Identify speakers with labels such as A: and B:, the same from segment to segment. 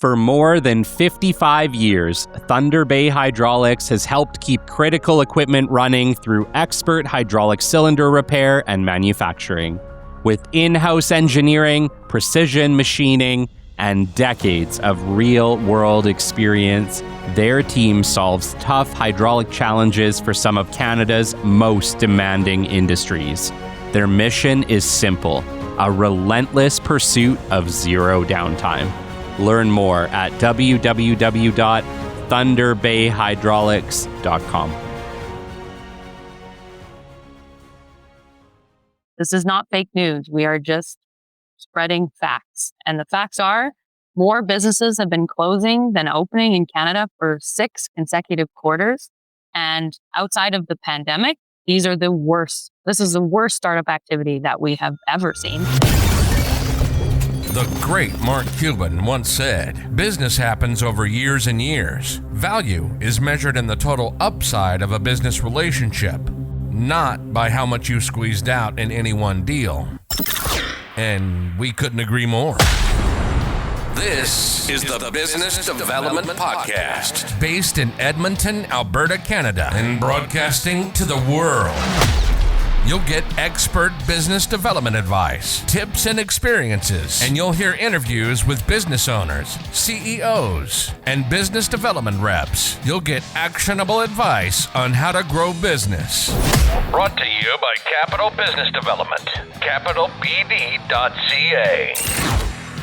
A: For more than 55 years, Thunder Bay Hydraulics has helped keep critical equipment running through expert hydraulic cylinder repair and manufacturing. With in-house engineering, precision machining, and decades of real-world experience, their team solves tough hydraulic challenges for some of Canada's most demanding industries. Their mission is simple: a relentless pursuit of zero downtime. Learn more at www.thunderbayhydraulics.com.
B: This is not fake news. We are just spreading facts. And the facts are more businesses have been closing than opening in Canada for 6 consecutive quarters. And outside of the pandemic, these are the worst. This is the worst startup activity that we have ever seen.
C: The great Mark Cuban once said, "Business happens over years and years. Value is measured in the total upside of a business relationship, not by how much you squeezed out in any one deal." And we couldn't agree more. This is the Business Development Podcast, based in Edmonton, Alberta, Canada, and broadcasting to the world. You'll get expert business development advice, tips and experiences, and you'll hear interviews with business owners, CEOs, and business development reps. You'll get actionable advice on how to grow business. Brought to you by Capital Business Development, capitalbd.ca.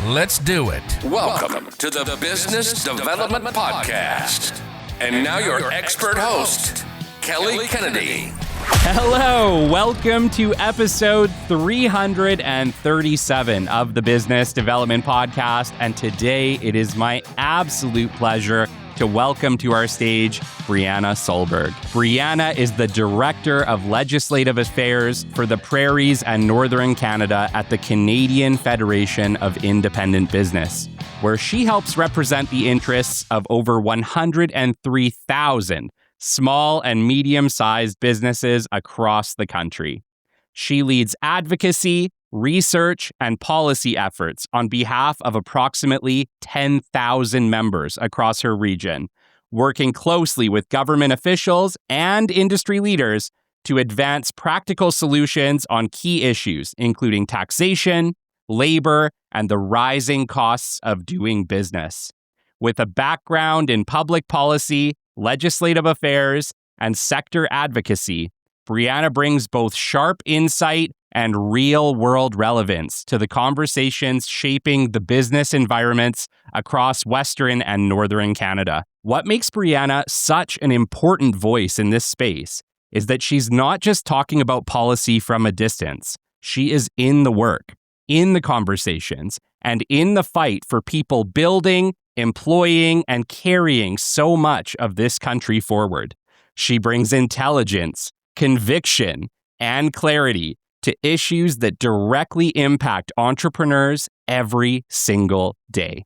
C: Let's do it. Welcome to the Business Development Podcast. And now your expert host, Kelly Kennedy.
A: Hello, welcome to episode 337 of the Business Development Podcast. And today it is my absolute pleasure to welcome to our stage Brianna Solberg. Brianna is the Director of Legislative Affairs for the Prairies and Northern Canada at the Canadian Federation of Independent Business, where she helps represent the interests of over 103,000 small and medium-sized businesses across the country. She leads advocacy, research, and policy efforts on behalf of approximately 10,000 members across her region, working closely with government officials and industry leaders to advance practical solutions on key issues, including taxation, labor, and the rising costs of doing business. With a background in public policy, legislative affairs, and sector advocacy, Brianna brings both sharp insight and real-world relevance to the conversations shaping the business environments across Western and Northern Canada. What makes Brianna such an important voice in this space is that she's not just talking about policy from a distance. She is in the work, in the conversations, and in the fight for people building, employing, and carrying so much of this country forward. She brings intelligence, conviction, and clarity to issues that directly impact entrepreneurs every single day.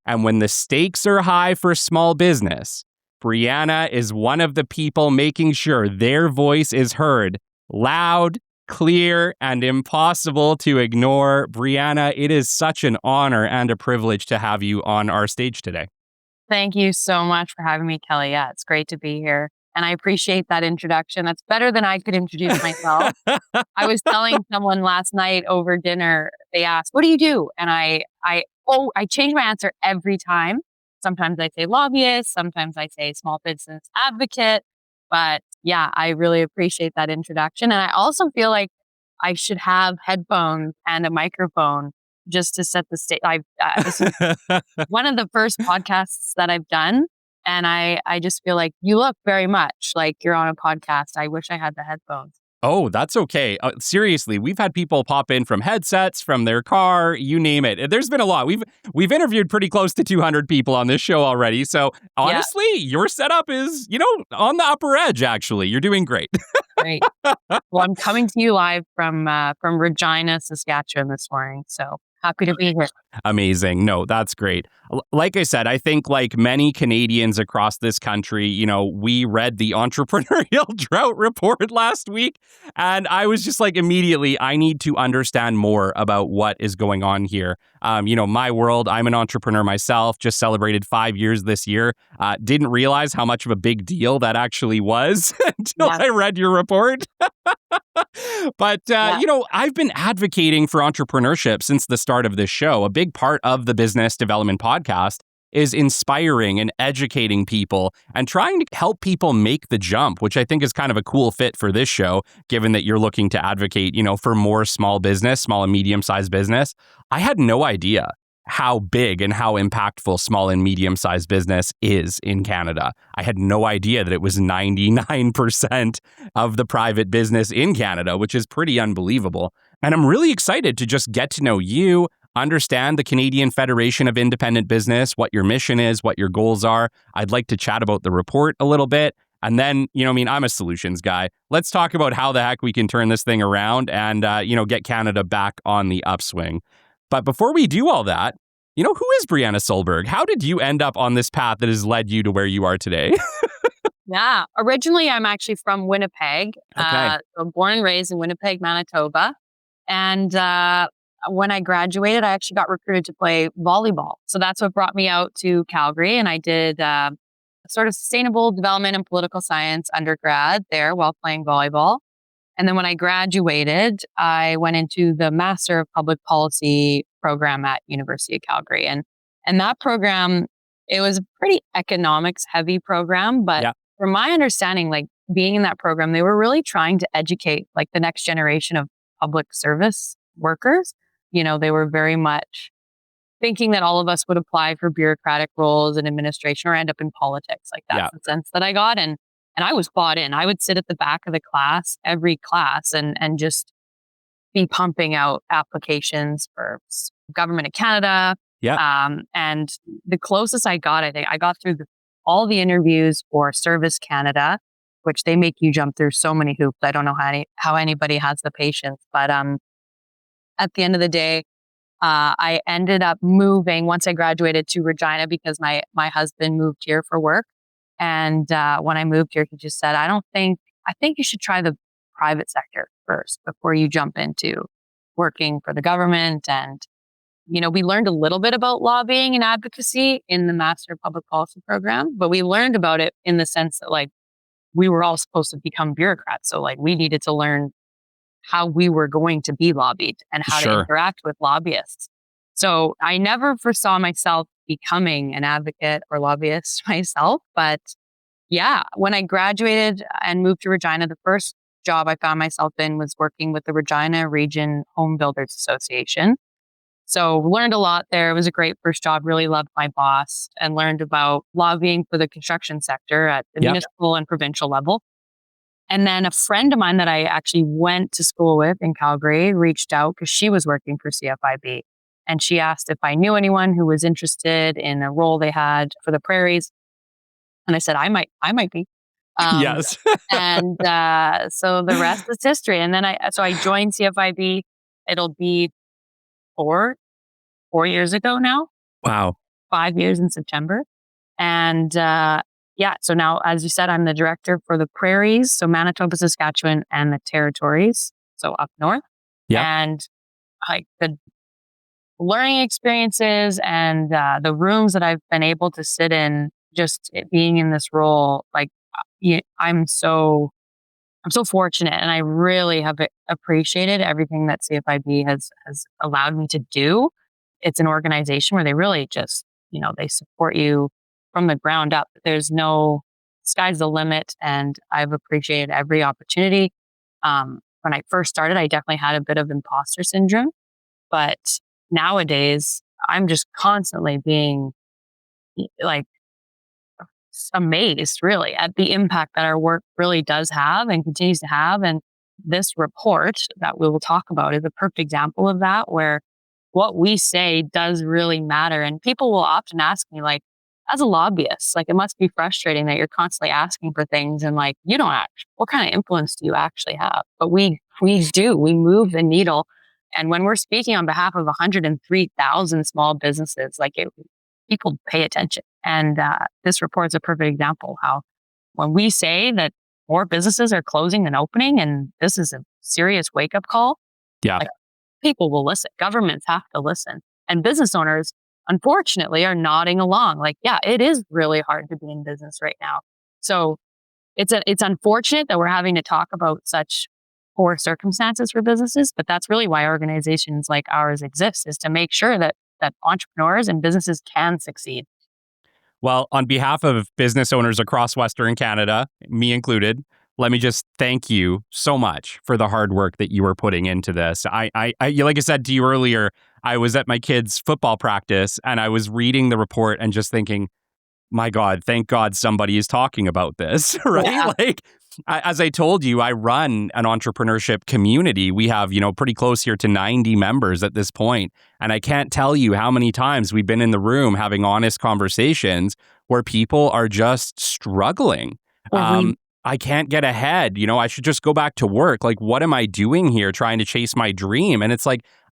A: And when the stakes are high for small business, Brianna is one of the people making sure their voice is heard loud, clear, and impossible to ignore. Brianna, it is such an honor and a privilege to have you on our stage today.
B: Thank you so much for having me, Kelly. Yeah, it's great to be here. And I appreciate that introduction. That's better than I could introduce myself. I was telling someone last night over dinner, they asked, "What do you do?" And I change my answer every time. Sometimes I say lobbyist, sometimes I say small business advocate. But yeah, I really appreciate that introduction. And I also feel like I should have headphones and a microphone just to set the stage. This is one of the first podcasts that I've done. And I just feel like you look very much like you're on a podcast. I wish I had the headphones.
A: Oh, that's okay. Seriously, we've had people pop in from headsets, from their car, you name it. There's been a lot. We've interviewed pretty close to 200 people on this show already. So honestly, Your setup is, on the upper edge, actually. You're doing great.
B: Great. Well, I'm coming to you live from Regina, Saskatchewan this morning. So happy to be here.
A: Amazing. No, that's great. Like I said, I think like many Canadians across this country, we read the Entrepreneurial Drought report last week, and I was just like immediately, I need to understand more about what is going on here. My world, I'm an entrepreneur myself, just celebrated 5 years this year. Didn't realize how much of a big deal that actually was until I read your report. But, I've been advocating for entrepreneurship since the start of this show. A big part of the Business Development Podcast is inspiring and educating people and trying to help people make the jump, which I think is kind of a cool fit for this show, given that you're looking to advocate, for more small and medium-sized business. I had no idea how big and how impactful small and medium-sized business is in Canada. I had no idea that it was 99% of the private business in Canada, which is pretty unbelievable. And I'm really excited to just get to know you, understand the Canadian Federation of Independent Business, what your mission is, what your goals are. I'd like to chat about the report a little bit. And then, I'm a solutions guy. Let's talk about how the heck we can turn this thing around and, get Canada back on the upswing. But before we do all that, who is Brianna Solberg? How did you end up on this path that has led you to where you are today?
B: Yeah. Originally, I'm actually from Winnipeg.
A: Okay.
B: So born and raised in Winnipeg, Manitoba. And when I graduated, I actually got recruited to play volleyball. So that's what brought me out to Calgary. And I did sort of sustainable development and political science undergrad there while playing volleyball. And then when I graduated, I went into the Master of Public Policy program at University of Calgary. And that program, it was a pretty economics heavy program. But from my understanding, like being in that program, they were really trying to educate like the next generation of public service workers. They were very much thinking that all of us would apply for bureaucratic roles in administration or end up in politics. Like that's the sense that I got. And I was bought in. I would sit at the back of the class, every class, and just be pumping out applications for Government of Canada. And the closest I got, I think I got through all the interviews for Service Canada, which they make you jump through so many hoops. I don't know how anybody has the patience. But at the end of the day, I ended up moving once I graduated to Regina because my husband moved here for work. And when I moved here, he just said, I think you should try the private sector first before you jump into working for the government. And, we learned a little bit about lobbying and advocacy in the Master of Public Policy program, but we learned about it in the sense that like we were all supposed to become bureaucrats. So like we needed to learn how we were going to be lobbied and how to interact with lobbyists. So I never foresaw myself becoming an advocate or lobbyist myself. But when I graduated and moved to Regina, the first job I found myself in was working with the Regina Region Home Builders Association. So learned a lot there. It was a great first job. Really loved my boss and learned about lobbying for the construction sector at the municipal and provincial level. And then a friend of mine that I actually went to school with in Calgary reached out because she was working for CFIB. And she asked if I knew anyone who was interested in a role they had for the prairies. And I said, I might be.
A: Yes.
B: And so the rest is history. And then I joined CFIB. It'll be four years ago now.
A: Wow.
B: 5 years in September. And so now, as you said, I'm the director for the prairies. So Manitoba, Saskatchewan, and the territories. So up north. Yeah. And like the learning experiences and the rooms that I've been able to sit in, just being in this role, like I'm so fortunate, and I really have appreciated everything that CFIB has allowed me to do. It's an organization where they really just, they support you from the ground up. There's no sky's the limit, and I've appreciated every opportunity. When I first started, I definitely had a bit of imposter syndrome, but nowadays I'm just constantly being like amazed really at the impact that our work really does have and continues to have. And this report that we will talk about is a perfect example of that, where what we say does really matter. And people will often ask me, like, as a lobbyist, like, it must be frustrating that you're constantly asking for things and like, what kind of influence do you actually have? But we do, we move the needle. And when we're speaking on behalf of 103,000 small businesses, people pay attention. And this report's a perfect example how when we say that more businesses are closing than opening, and this is a serious wake-up call,
A: Yeah.
B: People will listen. Governments have to listen. And business owners, unfortunately, are nodding along. Yeah, it is really hard to be in business right now. So it's unfortunate that we're having to talk about such poor circumstances for businesses, but that's really why organizations like ours exist, is to make sure that entrepreneurs and businesses can succeed.
A: Well, on behalf of business owners across Western Canada, me included, let me just thank you so much for the hard work that you are putting into this. I like I said to you earlier, I was at my kids' football practice and I was reading the report and just thinking, my God, thank God somebody is talking about this, right?
B: Yeah.
A: As I told you, I run an entrepreneurship community. We have, pretty close here to 90 members at this point. And I can't tell you how many times we've been in the room having honest conversations where people are just struggling.
B: Mm-hmm.
A: I can't get ahead. I should just go back to work. What am I doing here trying to chase my dream? And it's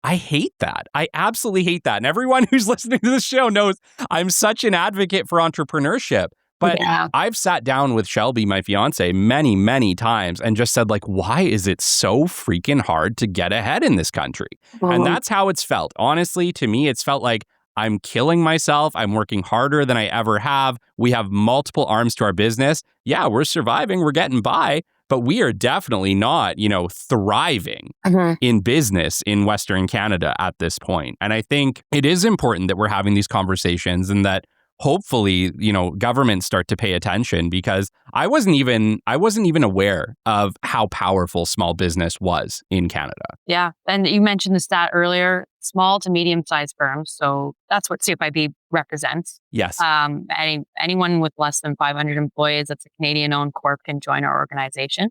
A: I hate that. I absolutely hate that. And everyone who's listening to this show knows I'm such an advocate for entrepreneurship. But
B: Yeah.
A: I've sat down with Shelby, my fiance, many, many times and just said, why is it so freaking hard to get ahead in this country? And that's how it's felt. Honestly, to me, it's felt like I'm killing myself. I'm working harder than I ever have. We have multiple arms to our business. Yeah, we're surviving. We're getting by. But we are definitely not, thriving in business in Western Canada at this point. And I think it is important that we're having these conversations and that hopefully, governments start to pay attention, because I wasn't even aware of how powerful small business was in Canada.
B: Yeah. And you mentioned the stat earlier, small to medium-sized firms. So that's what CFIB represents.
A: Yes.
B: Anyone with less than 500 employees that's a Canadian-owned corp can join our organization.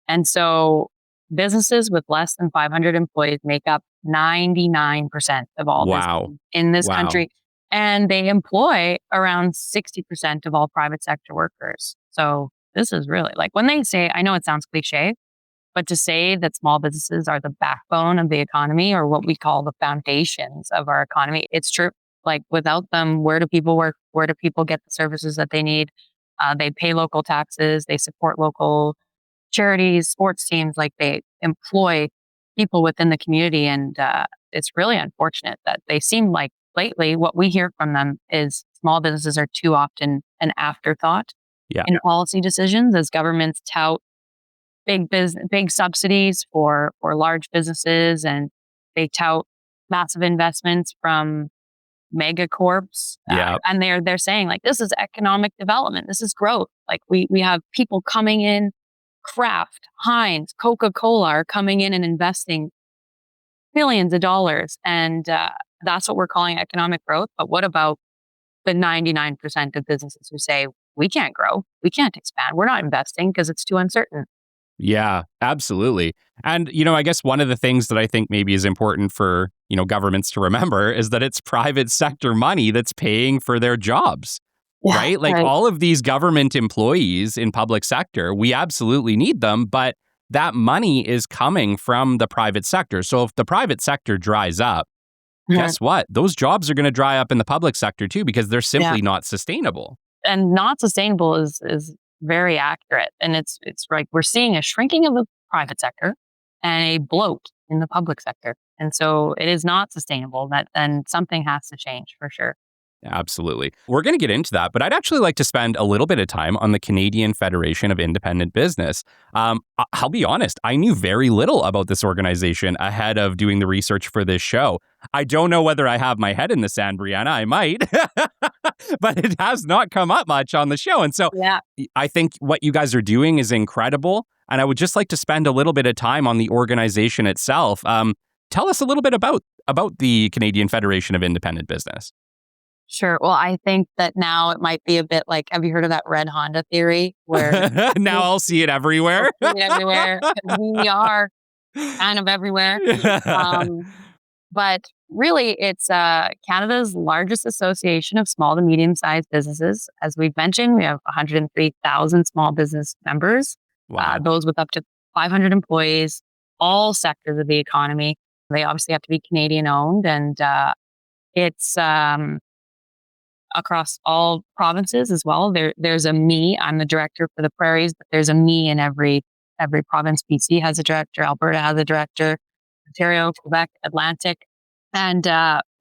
B: And so businesses with less than 500 employees make up 99% of all businesses in this country. And they employ around 60% of all private sector workers. So this is really when they say, I know it sounds cliche, but to say that small businesses are the backbone of the economy, or what we call the foundations of our economy, it's true. Without them, where do people work? Where do people get the services that they need? They pay local taxes. They support local charities, sports teams. They employ people within the community. And it's really unfortunate that they seem lately, what we hear from them is small businesses are too often an afterthought in policy decisions, as governments tout big subsidies for large businesses, and they tout massive investments from mega corps. And they're saying this is economic development, this is growth. We have people coming in, Kraft, Heinz, Coca-Cola are coming in and investing billions of dollars, and that's what we're calling economic growth. But what about the 99% of businesses who say, we can't grow, we can't expand, we're not investing because it's too uncertain?
A: Yeah, absolutely. And, I guess one of the things that I think maybe is important for, governments to remember is that it's private sector money that's paying for their jobs, right? All of these government employees in public sector, we absolutely need them, but that money is coming from the private sector. So if the private sector dries up, guess what? Those jobs are going to dry up in the public sector too, because they're simply not sustainable.
B: And not sustainable is very accurate. And it's we're seeing a shrinking of the private sector and a bloat in the public sector. And so it is not sustainable. Then something has to change for sure.
A: Absolutely. We're going to get into that, but I'd actually like to spend a little bit of time on the Canadian Federation of Independent Business. I'll be honest, I knew very little about this organization ahead of doing the research for this show. I don't know whether I have my head in the sand, Brianna. I might, but it has not come up much on the show. And so I think what you guys are doing is incredible. And I would just like to spend a little bit of time on the organization itself. Tell us a little bit about the Canadian Federation of Independent Business.
B: Sure. Well, I think that now it might be a bit have you heard of that red Honda theory? Where
A: now I'll see it everywhere.
B: We are kind of everywhere. But really, it's Canada's largest association of small to medium-sized businesses. As we've mentioned, we have 103,000 small business members, those with up to 500 employees, all sectors of the economy. They obviously have to be Canadian owned, and it's across all provinces as well. There's a me. I'm the director for the prairies, but there's a me in every province. BC has a director. Alberta has a director. Ontario, Quebec, Atlantic. And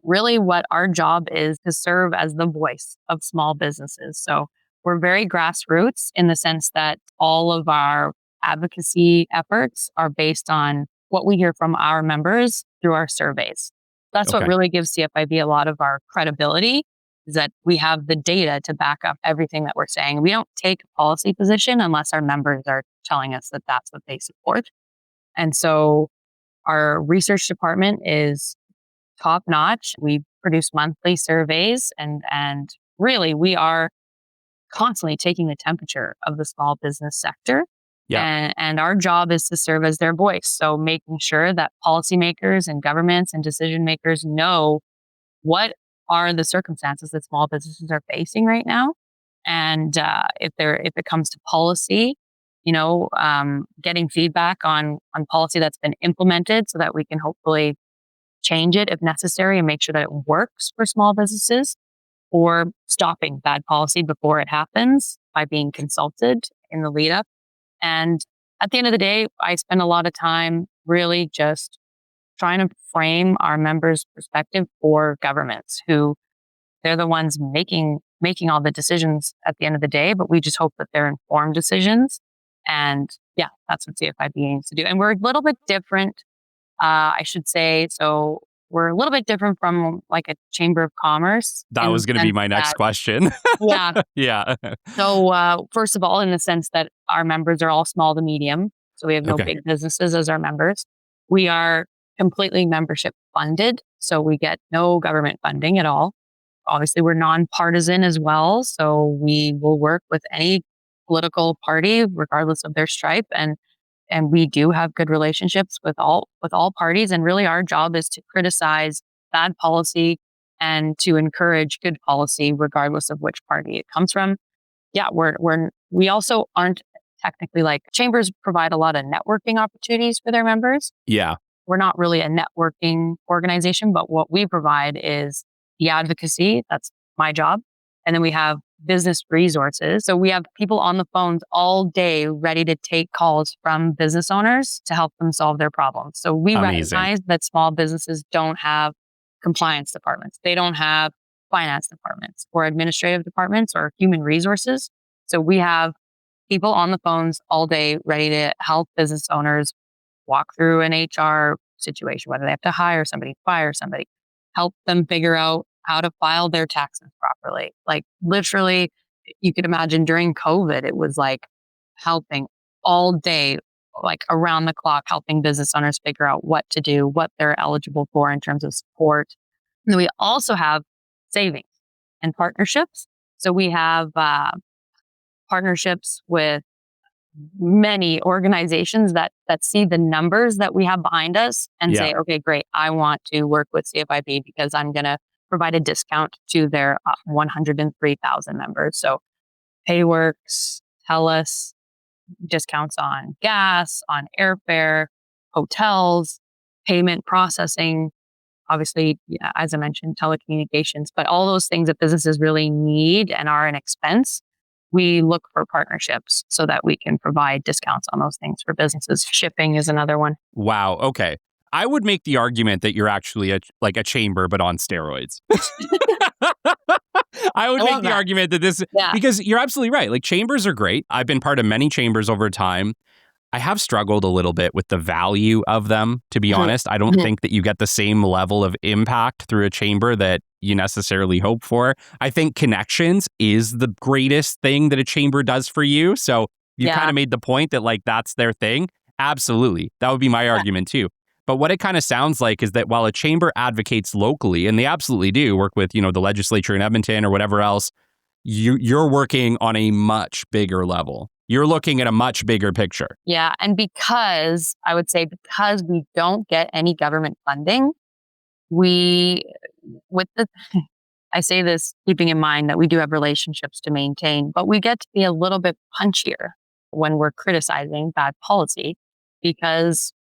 B: really what our job is to serve as the voice of small businesses. So we're very grassroots in the sense that all of our advocacy efforts are based on what we hear from our members through our surveys. That's what
A: Okay.
B: really gives CFIB a lot of our credibility, is that we have the data to back up everything that we're saying. We don't take a policy position unless our members are telling us that that's what they support. And so our research department is top notch. We produce monthly surveys, and really we are constantly taking the temperature of the small business sector.
A: Yeah.
B: And our job is to serve as their voice. So making sure that policymakers and governments and decision makers know what are the circumstances that small businesses are facing right now. And if it comes to policy, getting feedback on policy that's been implemented so that we can hopefully change it if necessary and make sure that it works for small businesses, or stopping bad policy before it happens by being consulted in the lead up. And at the end of the day, I spend a lot of time really just trying to frame our members' perspective for governments, who they're the ones making all the decisions at the end of the day, but we just hope that they're informed decisions. And yeah, that's what CFIB aims to do. And we're a little bit different, I should say. So we're a little bit different from like a chamber of commerce.
A: That was going to be my next question.
B: Yeah.
A: Yeah.
B: So first of all, in the sense that our members are all small to medium. So we have no
A: Okay.
B: big businesses as our members. We are completely membership funded. So we get no government funding at all. Obviously, we're nonpartisan as well. So we will work with any political party, regardless of their stripe. And we do have good relationships with all parties. And really our job is to criticize bad policy and to encourage good policy, regardless of which party it comes from. Yeah, we also aren't technically, like, chambers provide a lot of networking opportunities for their members.
A: Yeah.
B: We're not really a networking organization, but what we provide is the advocacy. That's my job. And then we have business resources. So we have people on the phones all day ready to take calls from business owners to help them solve their problems. So we
A: Amazing.
B: recognize that small businesses don't have compliance departments. They don't have finance departments or administrative departments or human resources. So we have people on the phones all day ready to help business owners walk through an HR situation, whether they have to hire somebody, fire somebody, help them figure out how to file their taxes properly. Like, literally, you could imagine during COVID, it was like helping all day, like around the clock, helping business owners figure out what to do, what they're eligible for in terms of support. And then we also have savings and partnerships. So we have partnerships with many organizations that see the numbers that we have behind us and say, okay, great, I want to work with CFIB because I'm going to provide a discount to their 103,000 members. So Payworks, TELUS, discounts on gas, on airfare, hotels, payment processing, obviously, as I mentioned, telecommunications, but all those things that businesses really need and are an expense. We look for partnerships so that we can provide discounts on those things for businesses. Shipping is another one.
A: Wow. Okay. I would make the argument that you're actually like a chamber, but on steroids. I would make the argument that because you're absolutely right. Like, chambers are great. I've been part of many chambers over time. I have struggled a little bit with the value of them, to be honest. I don't think that you get the same level of impact through a chamber that you necessarily hope for. I think connections is the greatest thing that a chamber does for you. So you kind of made the point that, like, that's their thing. Absolutely. That would be my argument too. But what it kind of sounds like is that while a chamber advocates locally, and they absolutely do work with, the legislature in Edmonton or whatever else, you're working on a much bigger level. You're looking at a much bigger picture.
B: Yeah. And because we don't get any government funding, I say this keeping in mind that we do have relationships to maintain, but we get to be a little bit punchier when we're criticizing bad policy because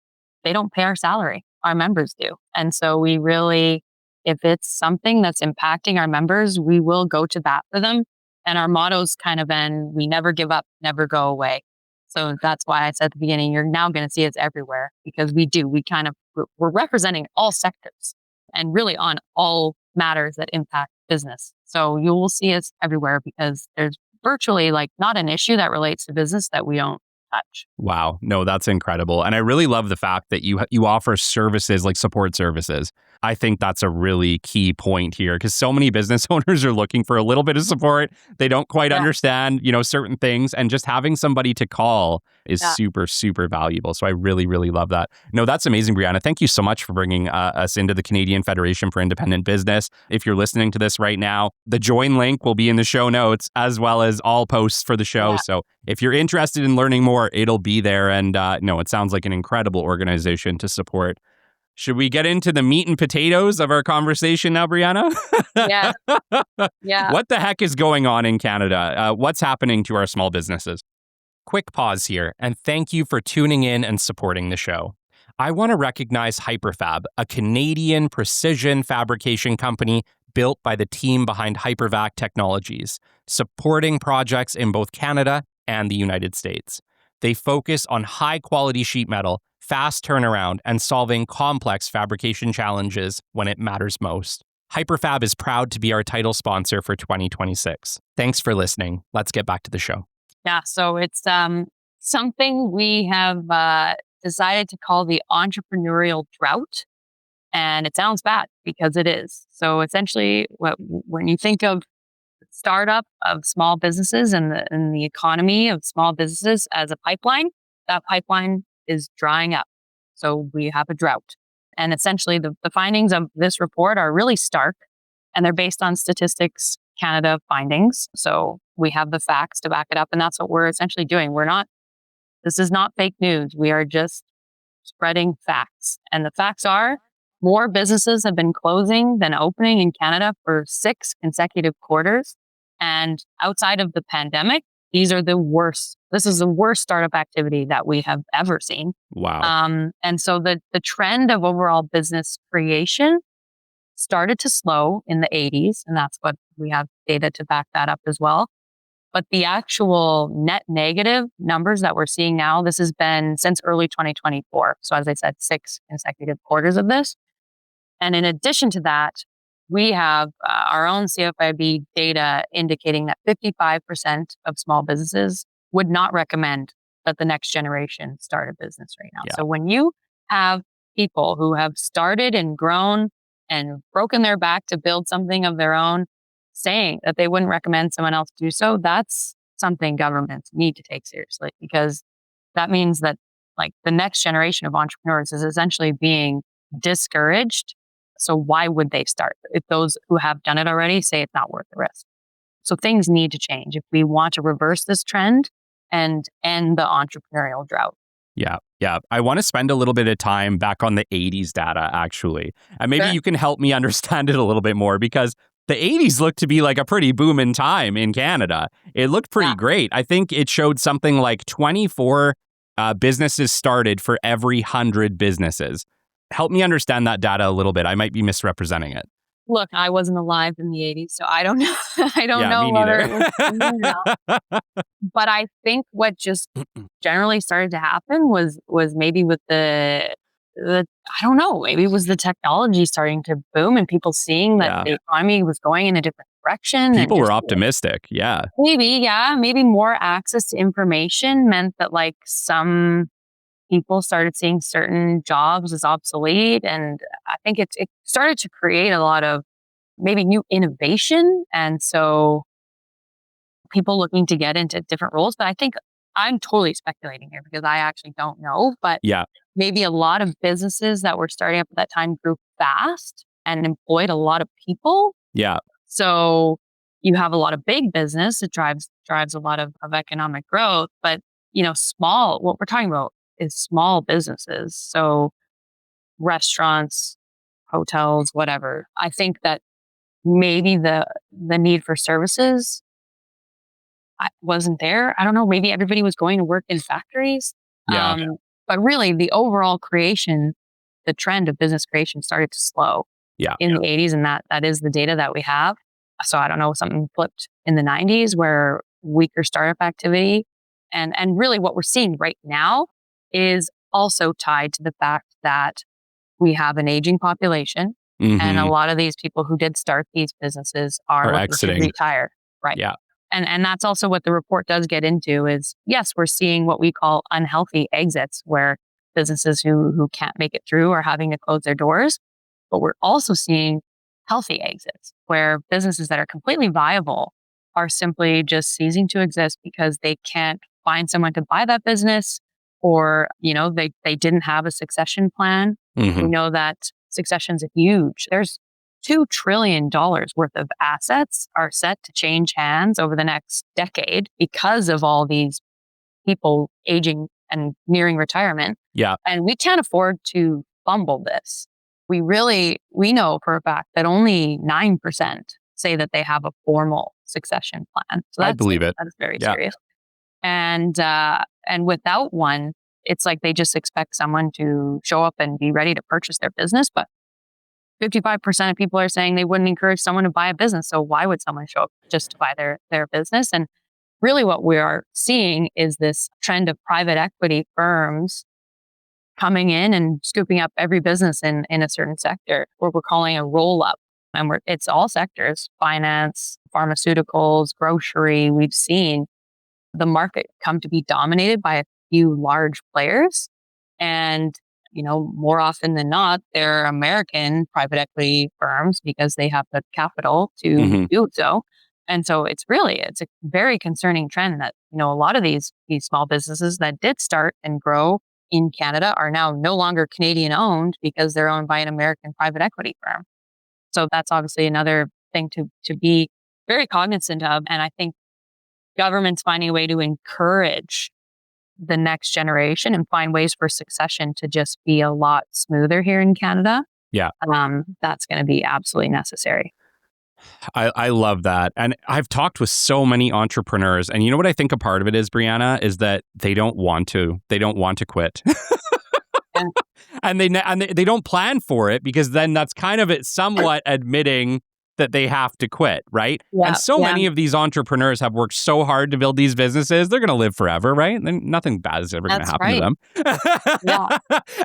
B: they don't pay our salary. our members do. And so we really, if it's something that's impacting our members, we will go to bat for them. And our motto's kind of been, we never give up, never go away. So that's why I said at the beginning, you're now going to see us everywhere, because we do. We're representing all sectors and really on all matters that impact business. So you will see us everywhere, because there's virtually like not an issue that relates to business that we don't touch.
A: Wow. No, that's incredible. And I really love the fact that you offer services like support services. I think that's a really key point here, because so many business owners are looking for a little bit of support. They don't quite understand, certain things, and just having somebody to call is super, super valuable. So I really, really love that. No, that's amazing, Brianna. Thank you so much for bringing us into the Canadian Federation for Independent Business. If you're listening to this right now, the join link will be in the show notes, as well as all posts for the show. So if you're interested in learning more, it'll be there. And it sounds like an incredible organization to support. Should we get into the meat and potatoes of our conversation now, Brianna?
B: Yeah. Yeah.
A: What the heck is going on in Canada? What's happening to our small businesses? Quick pause here, and thank you for tuning in and supporting the show. I want to recognize Hyperfab, a Canadian precision fabrication company built by the team behind Hypervac Technologies, supporting projects in both Canada and the United States. They focus on high-quality sheet metal, fast turnaround, and solving complex fabrication challenges when it matters most. Hyperfab is proud to be our title sponsor for 2026. Thanks for listening. Let's get back to the show.
B: Yeah, so it's something we have decided to call the Entrepreneurial Drought. And it sounds bad, because it is. So essentially, when you think of startup of small businesses and the economy of small businesses as a pipeline, that pipeline is drying up. So we have a drought. And essentially the findings of this report are really stark, and they're based on Statistics Canada findings. So we have the facts to back it up, and that's what we're essentially doing. This is not fake news. We are just spreading facts. And the facts are, more businesses have been closing than opening in Canada for 6 consecutive quarters. And outside of the pandemic, this is the worst startup activity that we have ever seen.
A: Wow.
B: And so the trend of overall business creation started to slow in the 80s. And that's what we have data to back that up as well. But the actual net negative numbers that we're seeing now, this has been since early 2024. So as I said, 6 consecutive quarters of this. And in addition to that, we have our own CFIB data indicating that 55% of small businesses would not recommend that the next generation start a business right now.
A: Yeah.
B: So when you have people who have started and grown and broken their back to build something of their own, saying that they wouldn't recommend someone else do so, that's something governments need to take seriously, because that means that like the next generation of entrepreneurs is essentially being discouraged. So why would they start if those who have done it already say it's not worth the risk? So things need to change if we want to reverse this trend and end the entrepreneurial drought.
A: Yeah. I want to spend a little bit of time back on the 80s data, actually. And maybe you can help me understand it a little bit more, because the 80s looked to be like a pretty booming time in Canada. It looked pretty great. I think it showed something like 24 businesses started for every 100 businesses. Help me understand that data a little bit. I might be misrepresenting it.
B: Look, I wasn't alive in the 80s, so I don't know. I don't know
A: me
B: whether
A: neither.
B: it was. But I think what just generally started to happen was maybe with the I don't know, maybe it was the technology starting to boom and people seeing that the economy was going in a different direction.
A: People were optimistic. Yeah.
B: Maybe more access to information meant that like some people started seeing certain jobs as obsolete. And I think it started to create a lot of maybe new innovation. And so people looking to get into different roles. But I think I'm totally speculating here because I actually don't know. But maybe a lot of businesses that were starting up at that time grew fast and employed a lot of people.
A: Yeah.
B: So you have a lot of big business. It drives a lot of economic growth. But, what we're talking about is small businesses. So restaurants, hotels, whatever. I think that maybe the need for services wasn't there. I don't know. Maybe everybody was going to work in factories.
A: Yeah.
B: But really the overall creation the trend of business creation started to slow in the 80s. And that is the data that we have. So I don't know, something flipped in the 90s where weaker startup activity. And really what we're seeing right now is also tied to the fact that we have an aging population. And a lot of these people who did start these businesses are
A: exiting.
B: to retire. Right.
A: Yeah.
B: And that's also what the report does get into is, yes, we're seeing what we call unhealthy exits, where businesses who can't make it through are having to close their doors. But we're also seeing healthy exits, where businesses that are completely viable are simply just ceasing to exist because they can't find someone to buy that business, or, they didn't have a succession plan. We know that succession's huge. There's $2 trillion worth of assets are set to change hands over the next decade because of all these people aging and nearing retirement.
A: Yeah.
B: And we can't afford to fumble this. We know for a fact that only 9% say that they have a formal succession plan. So
A: I believe it.
B: That is very serious. And without one, it's like they just expect someone to show up and be ready to purchase their business. But 55% of people are saying they wouldn't encourage someone to buy a business. So why would someone show up just to buy their business? And really what we are seeing is this trend of private equity firms coming in and scooping up every business in a certain sector, what we're calling a roll-up. And it's all sectors: finance, pharmaceuticals, grocery. We've seen the market come to be dominated by a few large players. And, more often than not, they're American private equity firms because they have the capital to do so. And so it's a very concerning trend that, a lot of these small businesses that did start and grow in Canada are now no longer Canadian owned because they're owned by an American private equity firm. So that's obviously another thing to be very cognizant of. And I think government's finding a way to encourage the next generation and find ways for succession to just be a lot smoother here in Canada.
A: Yeah.
B: That's going to be absolutely necessary.
A: I love that. And I've talked with so many entrepreneurs, and you know what I think a part of it is, Brianna, is that they don't want to quit. And they don't plan for it, because then that's kind of it somewhat admitting that they have to quit, right?
B: Yeah,
A: and so many of these entrepreneurs have worked so hard to build these businesses. They're going to live forever, right? And nothing bad is ever going to happen to them.
B: Yeah.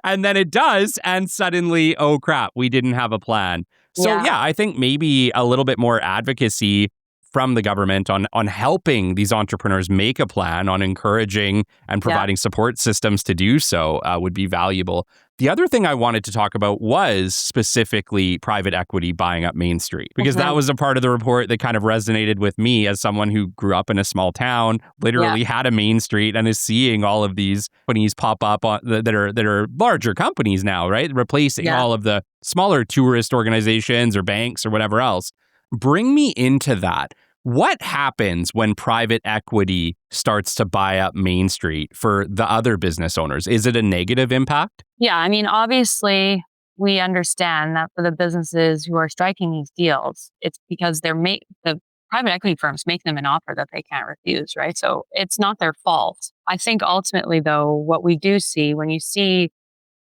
A: And then it does. And suddenly, oh crap, we didn't have a plan. So I think maybe a little bit more advocacy from the government on helping these entrepreneurs make a plan, on encouraging and providing support systems to do so would be valuable. The other thing I wanted to talk about was specifically private equity buying up Main Street, because that was a part of the report that kind of resonated with me as someone who grew up in a small town, literally had a Main Street, and is seeing all of these companies pop up that are larger companies now, right? Replacing all of the smaller tourist organizations or banks or whatever else. Bring me into that. What happens when private equity starts to buy up Main Street for the other business owners? Is it a negative impact?
B: Yeah, I mean, obviously, we understand that for the businesses who are striking these deals, it's because the private equity firms make them an offer that they can't refuse, right? So it's not their fault. I think ultimately, though, what we do see when you see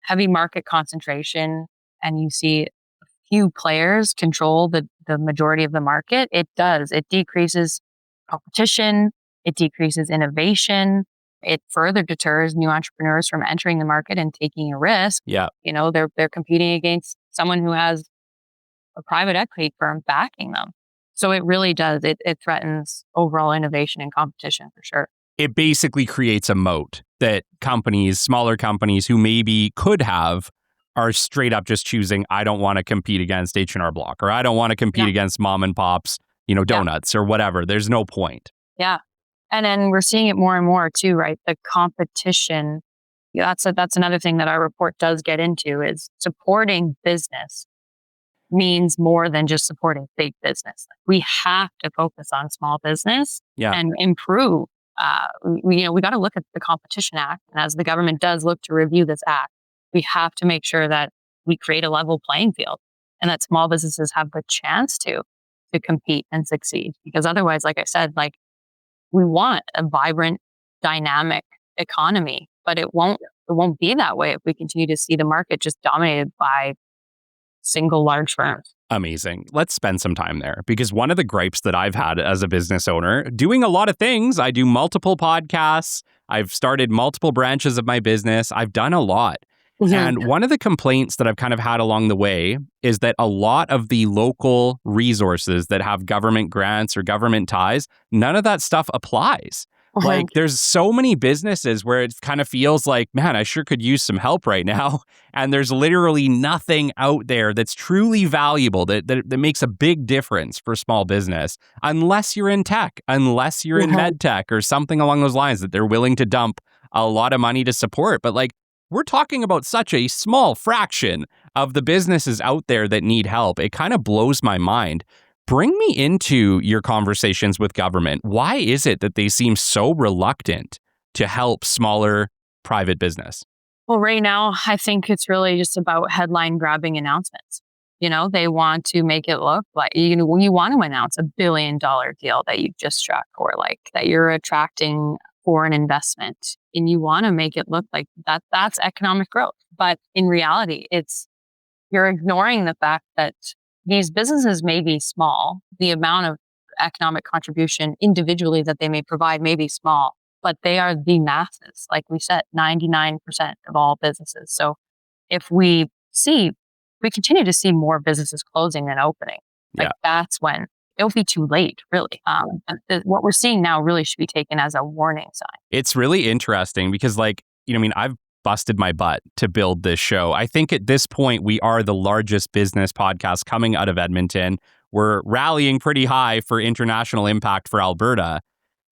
B: heavy market concentration and you see few players control the majority of the market, it decreases competition, it decreases innovation, it further deters new entrepreneurs from entering the market and taking a risk.
A: Yeah.
B: They're competing against someone who has a private equity firm backing them. So it really does. It threatens overall innovation and competition for sure.
A: It basically creates a moat that smaller companies who maybe could have, are straight up just choosing, I don't want to compete against H&R Block, or I don't want to compete against mom and pops, donuts or whatever. There's no point.
B: Yeah. And then we're seeing it more and more too, right? The competition. That's another thing that our report does get into, is supporting business means more than just supporting big business. We have to focus on small business and improve. We got to look at the Competition Act. And as the government does look to review this act, we have to make sure that we create a level playing field and that small businesses have the chance to compete and succeed. Because otherwise, like I said, we want a vibrant, dynamic economy, but it won't it won't be that way if we continue to see the market just dominated by single large firms.
A: Amazing. Let's spend some time there, because one of the gripes that I've had as a business owner, doing a lot of things, I do multiple podcasts, I've started multiple branches of my business, I've done a lot. And one of the complaints that I've kind of had along the way is that a lot of the local resources that have government grants or government ties, none of that stuff applies. Like, there's so many businesses where it kind of feels like, man, I sure could use some help right now. And there's literally nothing out there that's truly valuable, that makes a big difference for small business, unless you're in tech, unless you're in med tech or something along those lines that they're willing to dump a lot of money to support. But like, we're talking about such a small fraction of the businesses out there that need help. It kind of blows my mind. Bring me into your conversations with government. Why is it that they seem so reluctant to help smaller private business?
B: Well, right now, I think it's really just about headline grabbing announcements. They want to make it look like, you want to announce $1 billion deal that you've just struck, or like that you're attracting foreign investment, and you want to make it look like that's economic growth. But in reality, you're ignoring the fact that these businesses may be small. The amount of economic contribution individually that they may provide may be small, but they are the masses. Like we said, 99% of all businesses. So if we continue to see more businesses closing than opening, that's when it'll be too late, really. What we're seeing now really should be taken as a warning sign.
A: It's really interesting because, I've busted my butt to build this show. I think at this point, we are the largest business podcast coming out of Edmonton. We're rallying pretty high for international impact for Alberta.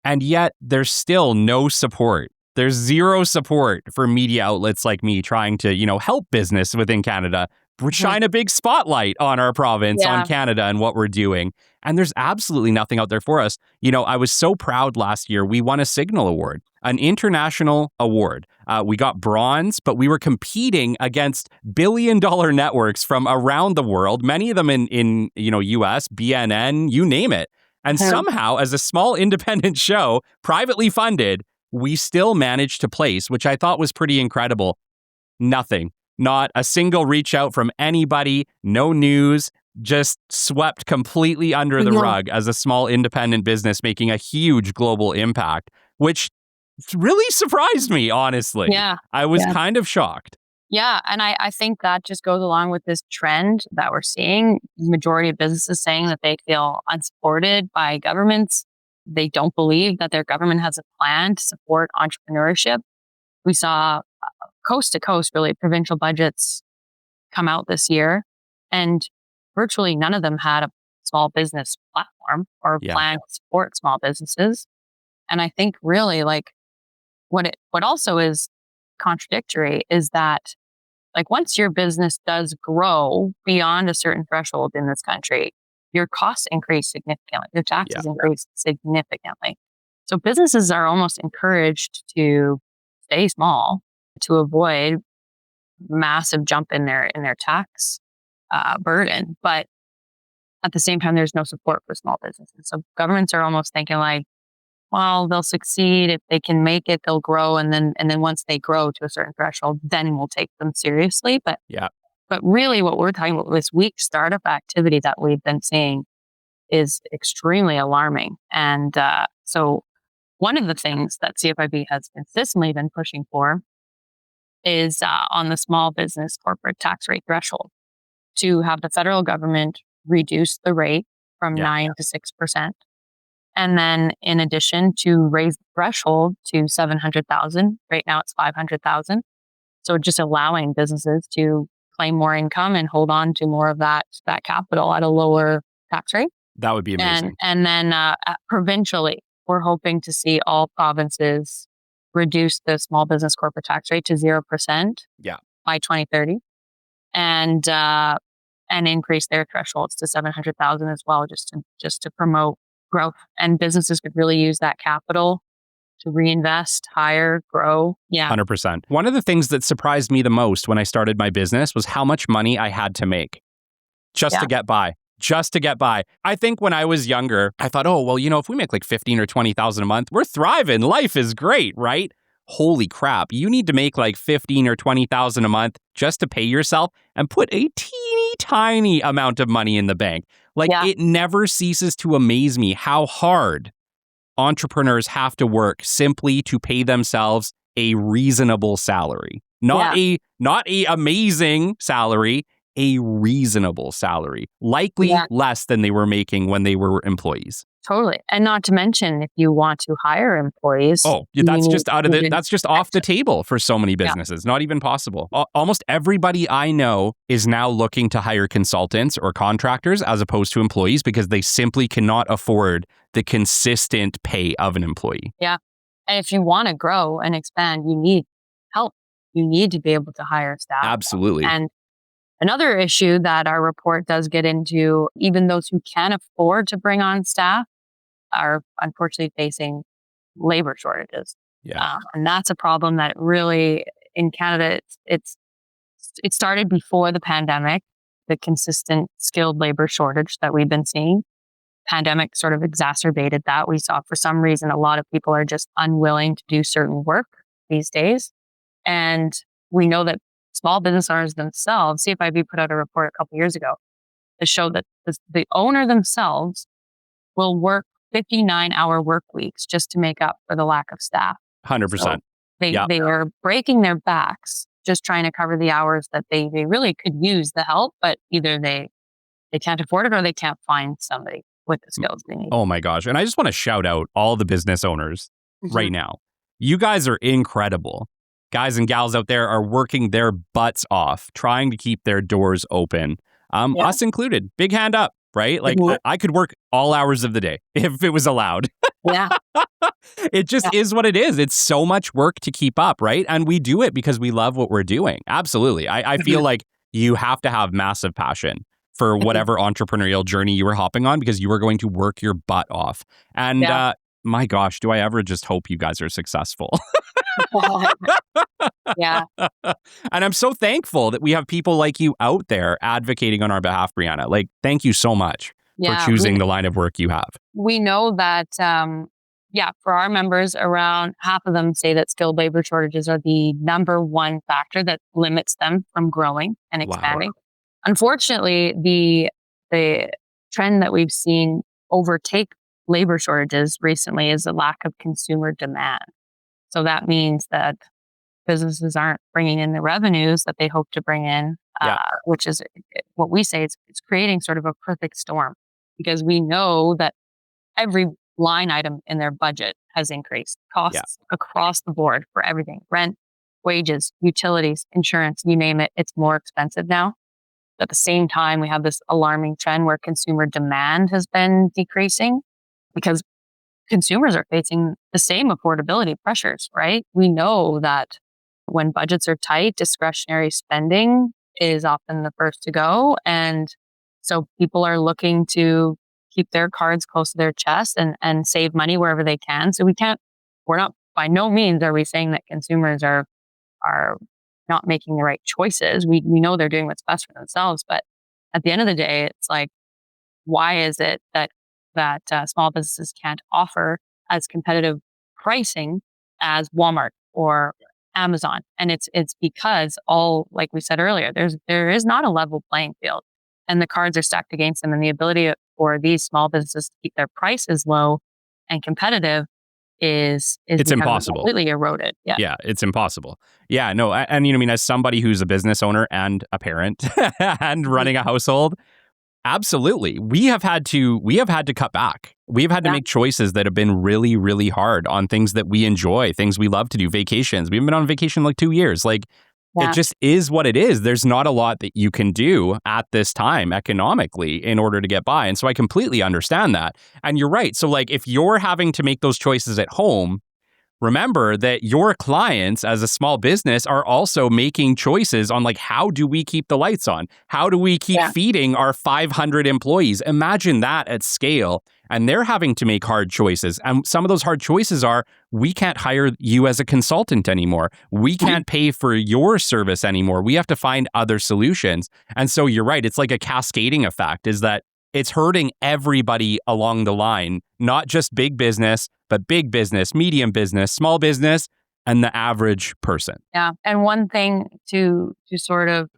A: And yet there's still no support. There's zero support for media outlets like me trying to, help business within Canada. Shine a big spotlight on our province, on Canada and what we're doing. And there's absolutely nothing out there for us. I was so proud last year. We won a Signal Award, an international award. We got bronze, but we were competing against billion-dollar networks from around the world, many of them in US, BNN, you name it. And somehow, as a small independent show, privately funded, we still managed to place, which I thought was pretty incredible. Nothing. Not a single reach out from anybody, no news, just swept completely under the rug as a small independent business making a huge global impact, which really surprised me, honestly.
B: Yeah.
A: I was kind of shocked.
B: Yeah. And I think that just goes along with this trend that we're seeing. The majority of businesses saying that they feel unsupported by governments. They don't believe that their government has a plan to support entrepreneurship. We saw coast to coast, really, provincial budgets come out this year, and virtually none of them had a small business platform or plan to support small businesses. And I think really what also is contradictory is that once your business does grow beyond a certain threshold in this country, your costs increase significantly, your taxes increase significantly. So businesses are almost encouraged to stay small to avoid massive jump in their tax burden. But at the same time, there's no support for small businesses. So governments are almost thinking well, they'll succeed if they can make it, they'll grow, and then once they grow to a certain threshold, then we'll take them seriously. But really, what we're talking about, this weak startup activity that we've been seeing, is extremely alarming. And so, one of the things that CFIB has consistently been pushing for is on the small business corporate tax rate threshold, to have the federal government reduce the rate from 9 to 6%. And then in addition, to raise the threshold to 700,000. Right now it's 500,000. So just allowing businesses to claim more income and hold on to more of that capital at a lower tax rate.
A: That would be amazing.
B: And then provincially, we're hoping to see all provinces reduce the small business corporate tax rate to 0% by 2030, and increase their thresholds to 700,000 as well, just to promote growth. And businesses could really use that capital to reinvest, hire, grow.
A: 100%. One of the things that surprised me the most when I started my business was how much money I had to make just to get by. Just to get by. I think when I was younger, I thought, if we make 15 or 20,000 a month, we're thriving. Life is great, right? holy crap, you need to make like 15 or 20,000 a month just to pay yourself and put a teeny tiny amount of money in the bank. Like
B: Yeah.
A: it never ceases to amaze me how hard entrepreneurs have to work simply to pay themselves a reasonable salary. Not a amazing salary, a reasonable salary, likely less than they were making when they were employees.
B: Totally. And not to mention, if you want to hire employees.
A: Oh, that's just that's just off the table for so many businesses. Not even possible. Almost everybody I know is now looking to hire consultants or contractors as opposed to employees because they simply cannot afford the consistent pay of an employee.
B: Yeah. And if you want to grow and expand, you need help. You need to be able to hire staff.
A: Absolutely.
B: And another issue that our report does get into, even those who can afford to bring on staff are unfortunately facing labor shortages.
A: Yeah.
B: And that's a problem that really in Canada, it started before the pandemic, the consistent skilled labor shortage that we've been seeing. Pandemic sort of exacerbated that. We saw for some reason, a lot of people are just unwilling to do certain work these days. And we know that small business owners themselves, CFIB put out a report a couple years ago that showed that the owner themselves will work 59-hour work weeks just to make up for the lack of staff.
A: 100%.
B: So they are breaking their backs just trying to cover the hours that they really could use the help, but either they can't afford it or they can't find somebody with the skills they need.
A: Oh my gosh. And I just want to shout out all the business owners right now. You guys are incredible. Guys and gals out there are working their butts off, trying to keep their doors open. Us included. Big hand up, right? Like I could work all hours of the day if it was allowed.
B: Yeah.
A: It just is what it is. It's so much work to keep up, right? And we do it because we love what we're doing. Absolutely. I feel like you have to have massive passion for whatever entrepreneurial journey you were hopping on because you are going to work your butt off. And my gosh, do I ever just hope you guys are successful.
B: Yeah.
A: And I'm so thankful that we have people like you out there advocating on our behalf, Brianna. Like, thank you so much for choosing the line of work you have.
B: We know that, for our members, around half of them say that skilled labor shortages are the number one factor that limits them from growing and expanding. Wow. Unfortunately, the trend that we've seen overtake labor shortages recently is the lack of consumer demand. So that means that businesses aren't bringing in the revenues that they hope to bring in, which is what we say it's creating sort of a perfect storm because we know that every line item in their budget has increased costs across the board for everything, rent, wages, utilities, insurance, you name it. It's more expensive now. At the same time, we have this alarming trend where consumer demand has been decreasing because consumers are facing the same affordability pressures, right? We know that when budgets are tight, discretionary spending is often the first to go. And so people are looking to keep their cards close to their chest and save money wherever they can. So we're not, by no means are we saying that consumers are not making the right choices. We know they're doing what's best for themselves. But at the end of the day, it's like, why is it that small businesses can't offer as competitive pricing as Walmart or Amazon? And it's because like we said earlier, there is not a level playing field and the cards are stacked against them, and the ability for these small businesses to keep their prices low and competitive is
A: it's impossible.
B: Completely eroded.
A: Yeah, it's impossible. Yeah, no, and I mean, as somebody who's a business owner and a parent and running a household, absolutely, we have had to cut back. We've had to make choices that have been really, really hard on things that we enjoy, things we love to do, vacations. We haven't been on vacation like 2 years. Like, it just is what it is. There's not a lot that you can do at this time economically in order to get by. And so I completely understand that. And you're right. So like, if you're having to make those choices at home, remember that your clients as a small business are also making choices on like, how do we keep the lights on? How do we keep feeding our 500 employees? Imagine that at scale. And they're having to make hard choices. And some of those hard choices are, we can't hire you as a consultant anymore. We can't pay for your service anymore. We have to find other solutions. And so you're right. It's like a cascading effect, is that it's hurting everybody along the line, not just big business, but big business, medium business, small business. and the average person.
B: Yeah. And one thing to sort of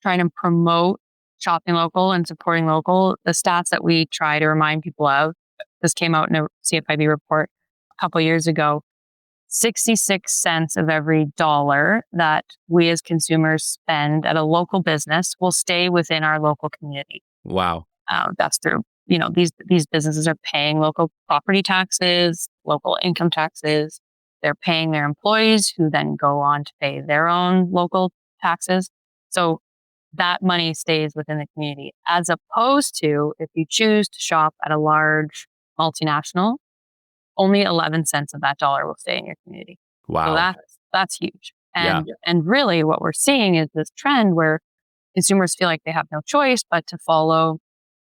B: trying to promote shopping local and supporting local, the stats that we try to remind people of, this came out in a CFIB report a couple of years ago, 66 cents of every dollar that we as consumers spend at a local business will stay within our local community.
A: Wow.
B: That's through, these businesses are paying local property taxes, local income taxes. They're paying their employees who then go on to pay their own local taxes. So that money stays within the community, as opposed to if you choose to shop at a large multinational, only 11 cents of that dollar will stay in your community.
A: Wow.
B: So that's huge. And really what we're seeing is this trend where consumers feel like they have no choice but to follow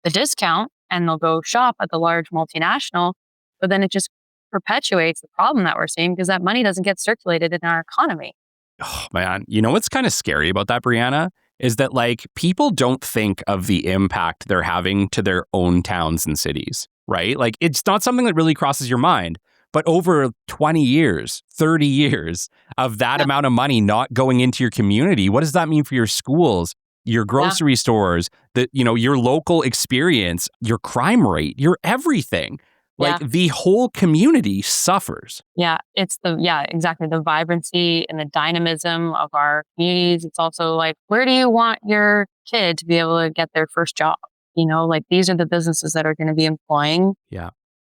B: the discount, and they'll go shop at the large multinational, but then it just perpetuates the problem that we're seeing because that money doesn't get circulated in our economy.
A: Oh, man. You know what's kind of scary about that, Brianna? Is that like people don't think of the impact they're having to their own towns and cities, right? Like it's not something that really crosses your mind. But over 20 years, 30 years of that amount of money not going into your community, what does that mean for your schools, your grocery stores, your local experience, your crime rate, your everything? Like the whole community suffers.
B: Yeah, exactly. The vibrancy and the dynamism of our communities. It's also like, where do you want your kid to be able to get their first job? Like these are the businesses that are going to be employing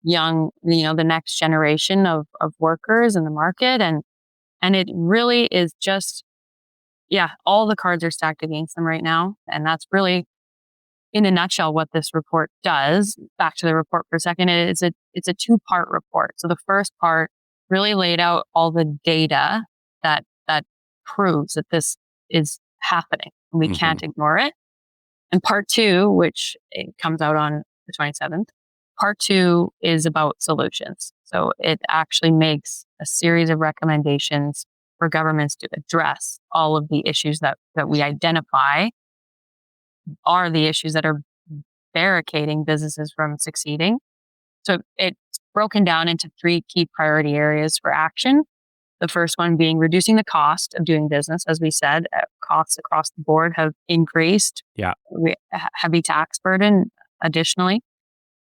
B: young, the next generation of workers in the market. And it really is just, all the cards are stacked against them right now. And that's really, in a nutshell, what this report does. Back to the report for a second, it's a two-part report. So the first part really laid out all the data that proves that this is happening. We can't ignore it. And part two, which it comes out on the 27th, part two is about solutions. So it actually makes a series of recommendations for governments to address all of the issues that we identify are the issues that are barricading businesses from succeeding. So it's broken down into three key priority areas for action. The first one being reducing the cost of doing business. As we said, costs across the board have increased.
A: Yeah.
B: Heavy tax burden additionally.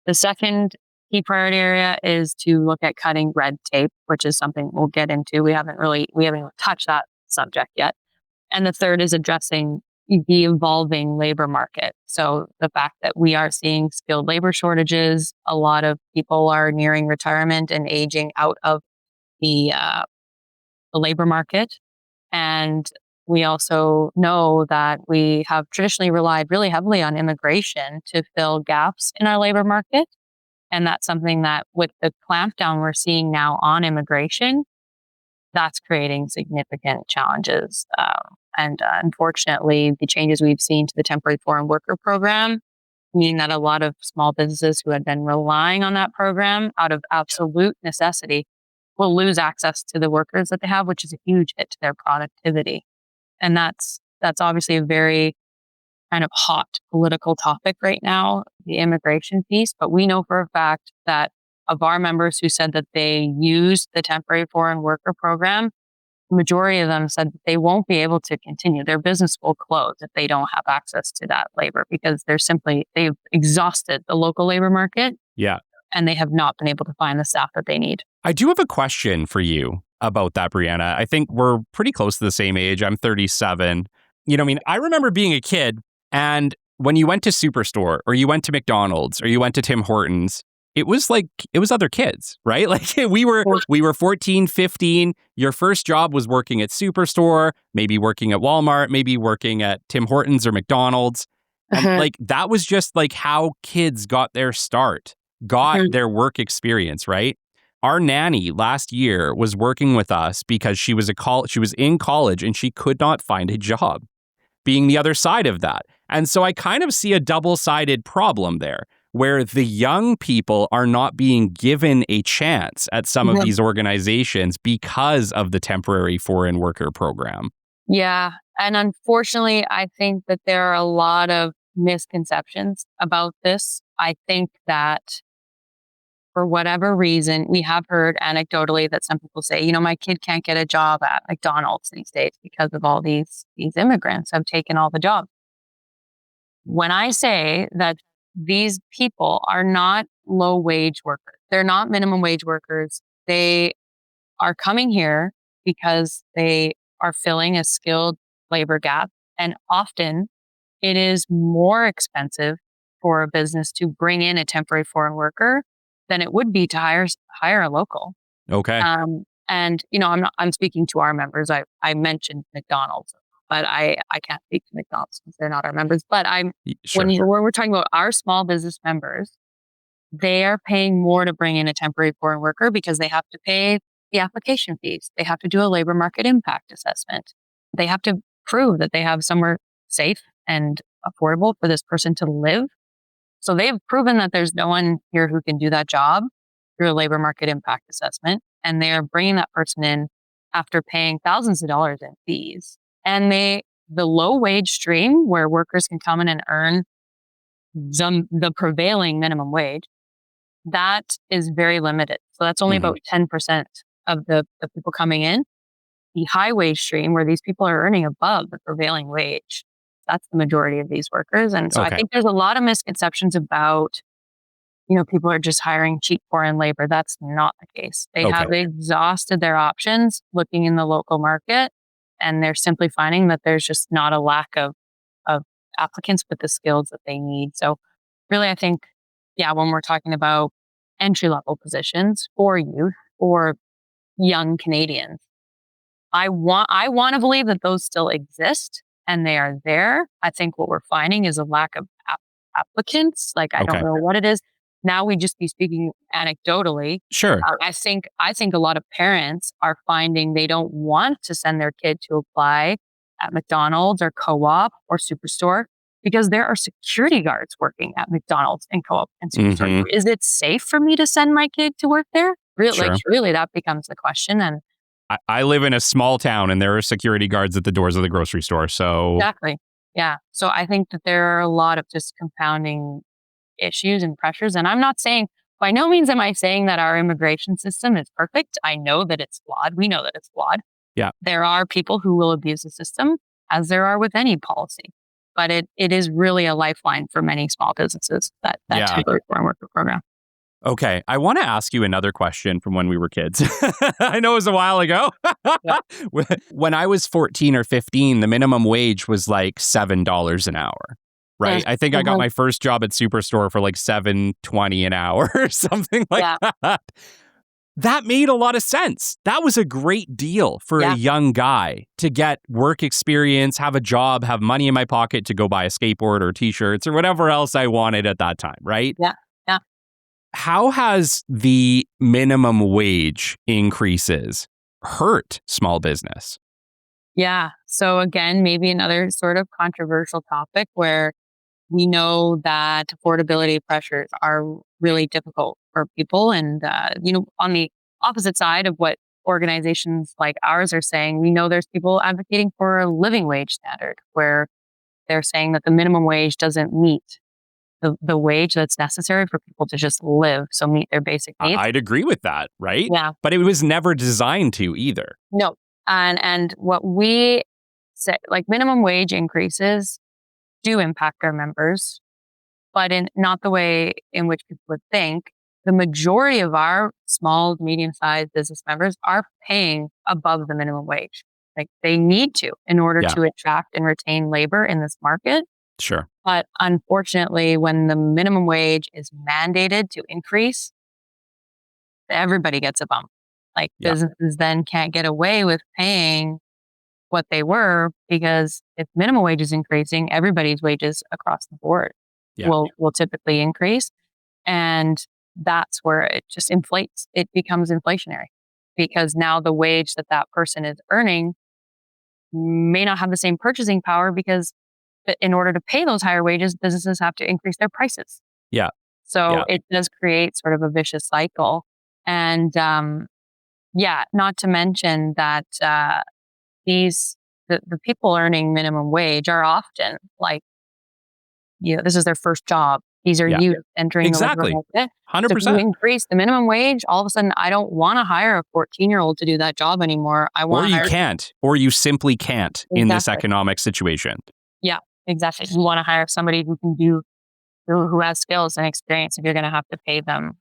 B: The second key priority area is to look at cutting red tape, which is something we'll get into. We haven't even touched that subject yet. And the third is addressing the evolving labor market. So the fact that we are seeing skilled labor shortages, a lot of people are nearing retirement and aging out of the labor market. And we also know that we have traditionally relied really heavily on immigration to fill gaps in our labor market. And that's something that with the clampdown we're seeing now on immigration, that's creating significant challenges. And unfortunately, the changes we've seen to the temporary foreign worker program, meaning that a lot of small businesses who had been relying on that program out of absolute necessity will lose access to the workers that they have, which is a huge hit to their productivity. And that's obviously a very kind of hot political topic right now, the immigration piece. But we know for a fact that of our members who said that they used the temporary foreign worker program, the majority of them said that they won't be able to continue. Their business will close if they don't have access to that labor because they've exhausted the local labor market.
A: Yeah.
B: And they have not been able to find the staff that they need.
A: I do have a question for you about that, Brianna. I think we're pretty close to the same age. I'm 37. I remember being a kid, and when you went to Superstore or you went to McDonald's or you went to Tim Hortons, it was other kids, right? Like we were 14, 15. Your first job was working at Superstore, maybe working at Walmart, maybe working at Tim Hortons or McDonald's. And like that was just like how kids got their start, got their work experience, right? Our nanny last year was working with us because she was in college and she could not find a job, being the other side of that. And so I kind of see a double-sided problem there, where the young people are not being given a chance at some of these organizations because of the temporary foreign worker program.
B: Yeah. And unfortunately, I think that there are a lot of misconceptions about this. I think that for whatever reason, we have heard anecdotally that some people say, my kid can't get a job at McDonald's these days because of all these immigrants have taken all the jobs. When I say that these people are not low wage workers, they're not minimum wage workers, they are coming here because they are filling a skilled labor gap. And often it is more expensive for a business to bring in a temporary foreign worker than it would be to hire a local.
A: Okay.
B: And I'm speaking to our members. I mentioned McDonald's, but I can't speak to McDonald's since they're not our members. But
A: Sure.
B: when we're talking about our small business members, they are paying more to bring in a temporary foreign worker because they have to pay the application fees. They have to do a labor market impact assessment. They have to prove that they have somewhere safe and affordable for this person to live. So they've proven that there's no one here who can do that job through a labor market impact assessment. And they're bringing that person in after paying thousands of dollars in fees. And the low wage stream where workers can come in and earn the prevailing minimum wage, that is very limited. So that's only about 10% of the people coming in. The high wage stream where these people are earning above the prevailing wage, that's the majority of these workers. And so I think there's a lot of misconceptions about, people are just hiring cheap foreign labor. That's not the case. They have exhausted their options looking in the local market, and they're simply finding that there's just not a lack of applicants with the skills that they need. So really, I think, when we're talking about entry-level positions for youth or young Canadians, I want to believe that those still exist and they are there. I think what we're finding is a lack of applicants. Like, I don't know what it is. Now we just be speaking anecdotally.
A: Sure.
B: I think a lot of parents are finding they don't want to send their kid to apply at McDonald's or Co-op or Superstore because there are security guards working at McDonald's and Co-op and Superstore. Is it safe for me to send my kid to work there? Really, that becomes the question. And
A: I live in a small town and there are security guards at the doors of the grocery store. So
B: exactly. Yeah. So I think that there are a lot of just compounding issues and pressures. And I'm not saying, by no means am I saying that our immigration system is perfect. I know that it's flawed. We know that it's flawed.
A: Yeah.
B: There are people who will abuse the system, as there are with any policy. But it is really a lifeline for many small businesses, that temporary foreign worker program.
A: Okay. I want to ask you another question from when we were kids. I know it was a while ago. When I was 14 or 15, the minimum wage was like $7 an hour. Right. I think I got my first job at Superstore for like $7.20 an hour or something like that. That made a lot of sense. That was a great deal for a young guy to get work experience, have a job, have money in my pocket to go buy a skateboard or t-shirts or whatever else I wanted at that time. Right.
B: Yeah. Yeah.
A: How has the minimum wage increases hurt small business?
B: Yeah. So again, maybe another sort of controversial topic where we know that affordability pressures are really difficult for people. And, on the opposite side of what organizations like ours are saying, we know there's people advocating for a living wage standard where they're saying that the minimum wage doesn't meet the wage that's necessary for people to just live, so meet their basic needs.
A: I'd agree with that, right?
B: Yeah.
A: But it was never designed to either.
B: No. And what we say, like minimum wage increases do impact our members, but in not the way in which people would think. The majority of our small, medium-sized business members are paying above the minimum wage. Like they need to in order to attract and retain labor in this market.
A: Sure.
B: But unfortunately, when the minimum wage is mandated to increase, everybody gets a bump. Like businesses then can't get away with paying what they were, because if minimum wage is increasing, everybody's wages across the board will typically increase. And that's where it just inflates. It becomes inflationary because now the wage that person is earning may not have the same purchasing power, because in order to pay those higher wages, businesses have to increase their prices.
A: Yeah.
B: So it does create sort of a vicious cycle. And not to mention that the people earning minimum wage are often like, this is their first job. These are youth entering the labor
A: Exactly.
B: market.
A: 100%.
B: So if you increase the minimum wage, all of a sudden, I don't want to hire a 14-year-old to do that job anymore. I want
A: Or
B: to
A: you
B: hire.
A: can't, or you simply can't in this
B: Exactly.
A: economic situation.
B: Yeah, exactly. You want to hire somebody who can who has skills and experience if you're going to have to pay them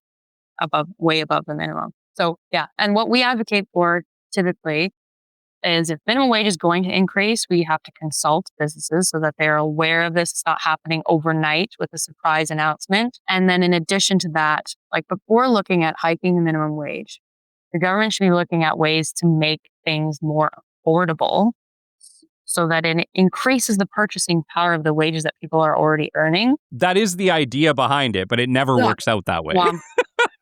B: way above the minimum. So yeah. And what we advocate for typically is if minimum wage is going to increase, we have to consult businesses so that they're aware of this. It's not happening overnight with a surprise announcement. And then in addition to that, like before looking at hiking the minimum wage, the government should be looking at ways to make things more affordable so that it increases the purchasing power of the wages that people are already earning.
A: That is the idea behind it, but it never works out that way.
B: Yeah.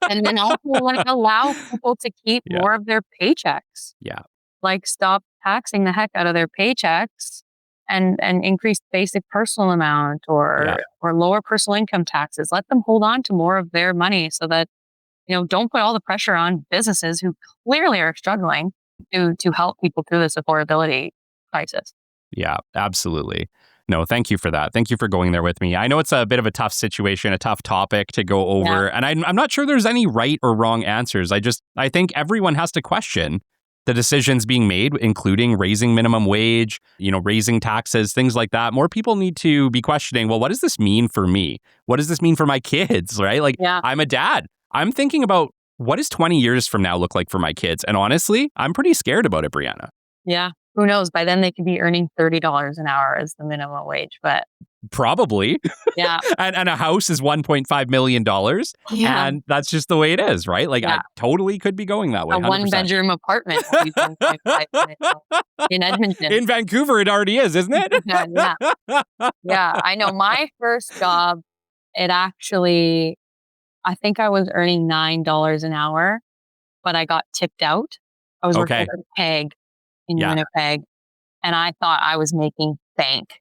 B: And then also like allow people to keep more of their paychecks.
A: Yeah.
B: Like stop taxing the heck out of their paychecks and increase basic personal amount or lower personal income taxes. Let them hold on to more of their money so that, don't put all the pressure on businesses who clearly are struggling to help people through this affordability crisis.
A: Yeah, absolutely. No, thank you for that. Thank you for going there with me. I know it's a bit of a tough situation, a tough topic to go over, and I'm not sure there's any right or wrong answers. I think everyone has to question the decisions being made, including raising minimum wage, raising taxes, things like that. More people need to be questioning, well, what does this mean for me? What does this mean for my kids, right? I'm a dad. I'm thinking about what does 20 years from now look like for my kids? And honestly, I'm pretty scared about it, Brianna.
B: Yeah. Who knows? By then they could be earning $30 an hour as the minimum wage, but
A: probably.
B: Yeah.
A: and a house is $1.5 million.
B: Yeah.
A: And that's just the way it is, right? I totally could be going that way.
B: A
A: 100%.
B: one-bedroom apartment in Edmonton.
A: In Vancouver, it already is, isn't it?
B: Yeah. I know my first job, I think I was earning $9 an hour, but I got tipped out. I was working at PEG in Winnipeg, and I thought I was making bank.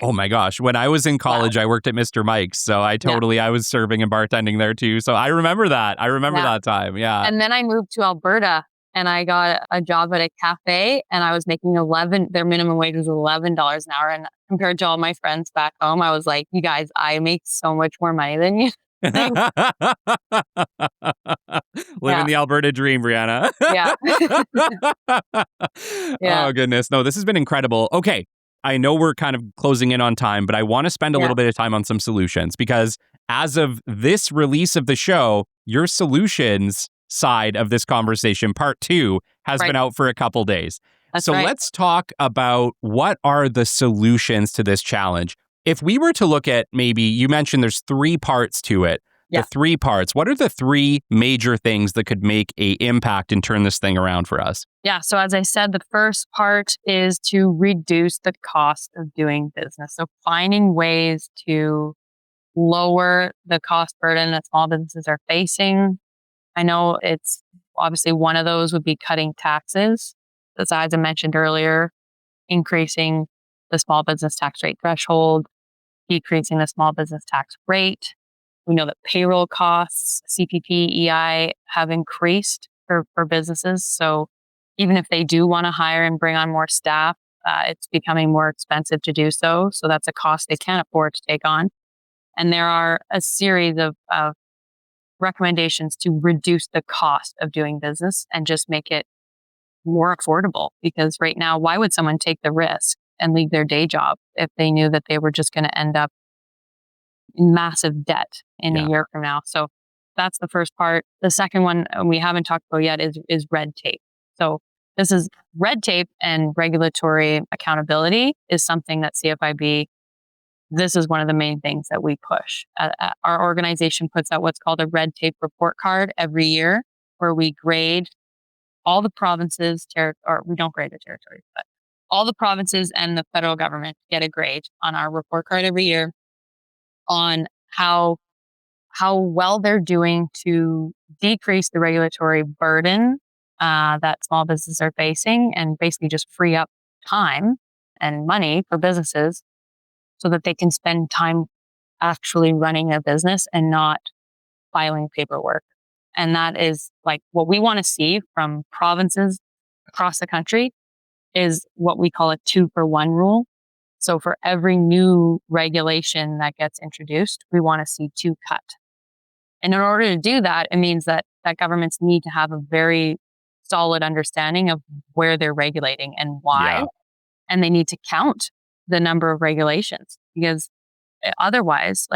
A: Oh my gosh. When I was in college, I worked at Mr. Mike's. So I was serving and bartending there too. So I remember that. That time. Yeah.
B: And then I moved to Alberta and I got a job at a cafe and I was making their minimum wage was $11 an hour. And compared to all my friends back home, I was like, you guys, I make so much more money than you.
A: Living the Alberta dream, Brianna. Oh, goodness. No, this has been incredible. Okay. I know we're kind of closing in on time, but I want to spend a little bit of time on some solutions because as of this release of the show, your solutions side of this conversation, part 2, has been out for a couple days. Let's talk about what are the solutions to this challenge. If we were to look at maybe, you mentioned there's 3 parts to it. The 3 parts, what are the 3 major things that could make an impact and turn this thing around for us?
B: Yeah. So as I said, the first part is to reduce the cost of doing business. So finding ways to lower the cost burden that small businesses are facing. I know it's obviously one of those would be cutting taxes. As I mentioned earlier, increasing the small business tax rate threshold, decreasing the small business tax rate. We know that payroll costs, CPP, EI have increased for businesses. So even if they do want to hire and bring on more staff, it's becoming more expensive to do so. So that's a cost they can't afford to take on. And there are a series of recommendations to reduce the cost of doing business and just make it more affordable. Because right now, why would someone take the risk and leave their day job if they knew that they were just going to end up in massive debt in a year from now? So that's the first part. The second one we haven't talked about yet is red tape. So this is red tape and regulatory accountability is something that CFIB, this is one of the main things that we push. Our organization puts out what's called a red tape report card every year where we grade all the provinces, or we don't grade the territories, but all the provinces and the federal government get a grade on our report card every year on how well they're doing to decrease the regulatory burden that small businesses are facing and basically just free up time and money for businesses so that they can spend time actually running a business and not filing paperwork. And that is like what we want to see from provinces across the country is what we call a 2-for-1 rule. So for every new regulation that gets introduced, we want to see 2 cut. And in order to do that, it means that governments need to have a very solid understanding of where they're regulating and why.
A: Yeah.
B: And they need to count the number of regulations, because otherwise,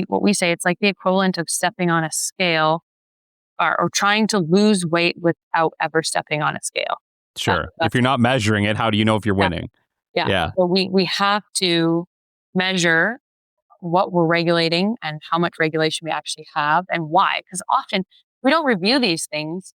B: what we say, it's like the equivalent of stepping on a scale or trying to lose weight without ever stepping on a scale.
A: Sure. If you're not measuring it, how do you know if you're winning?
B: Yeah. So we have to measure what we're regulating and how much regulation we actually have and why. Because often we don't review these things,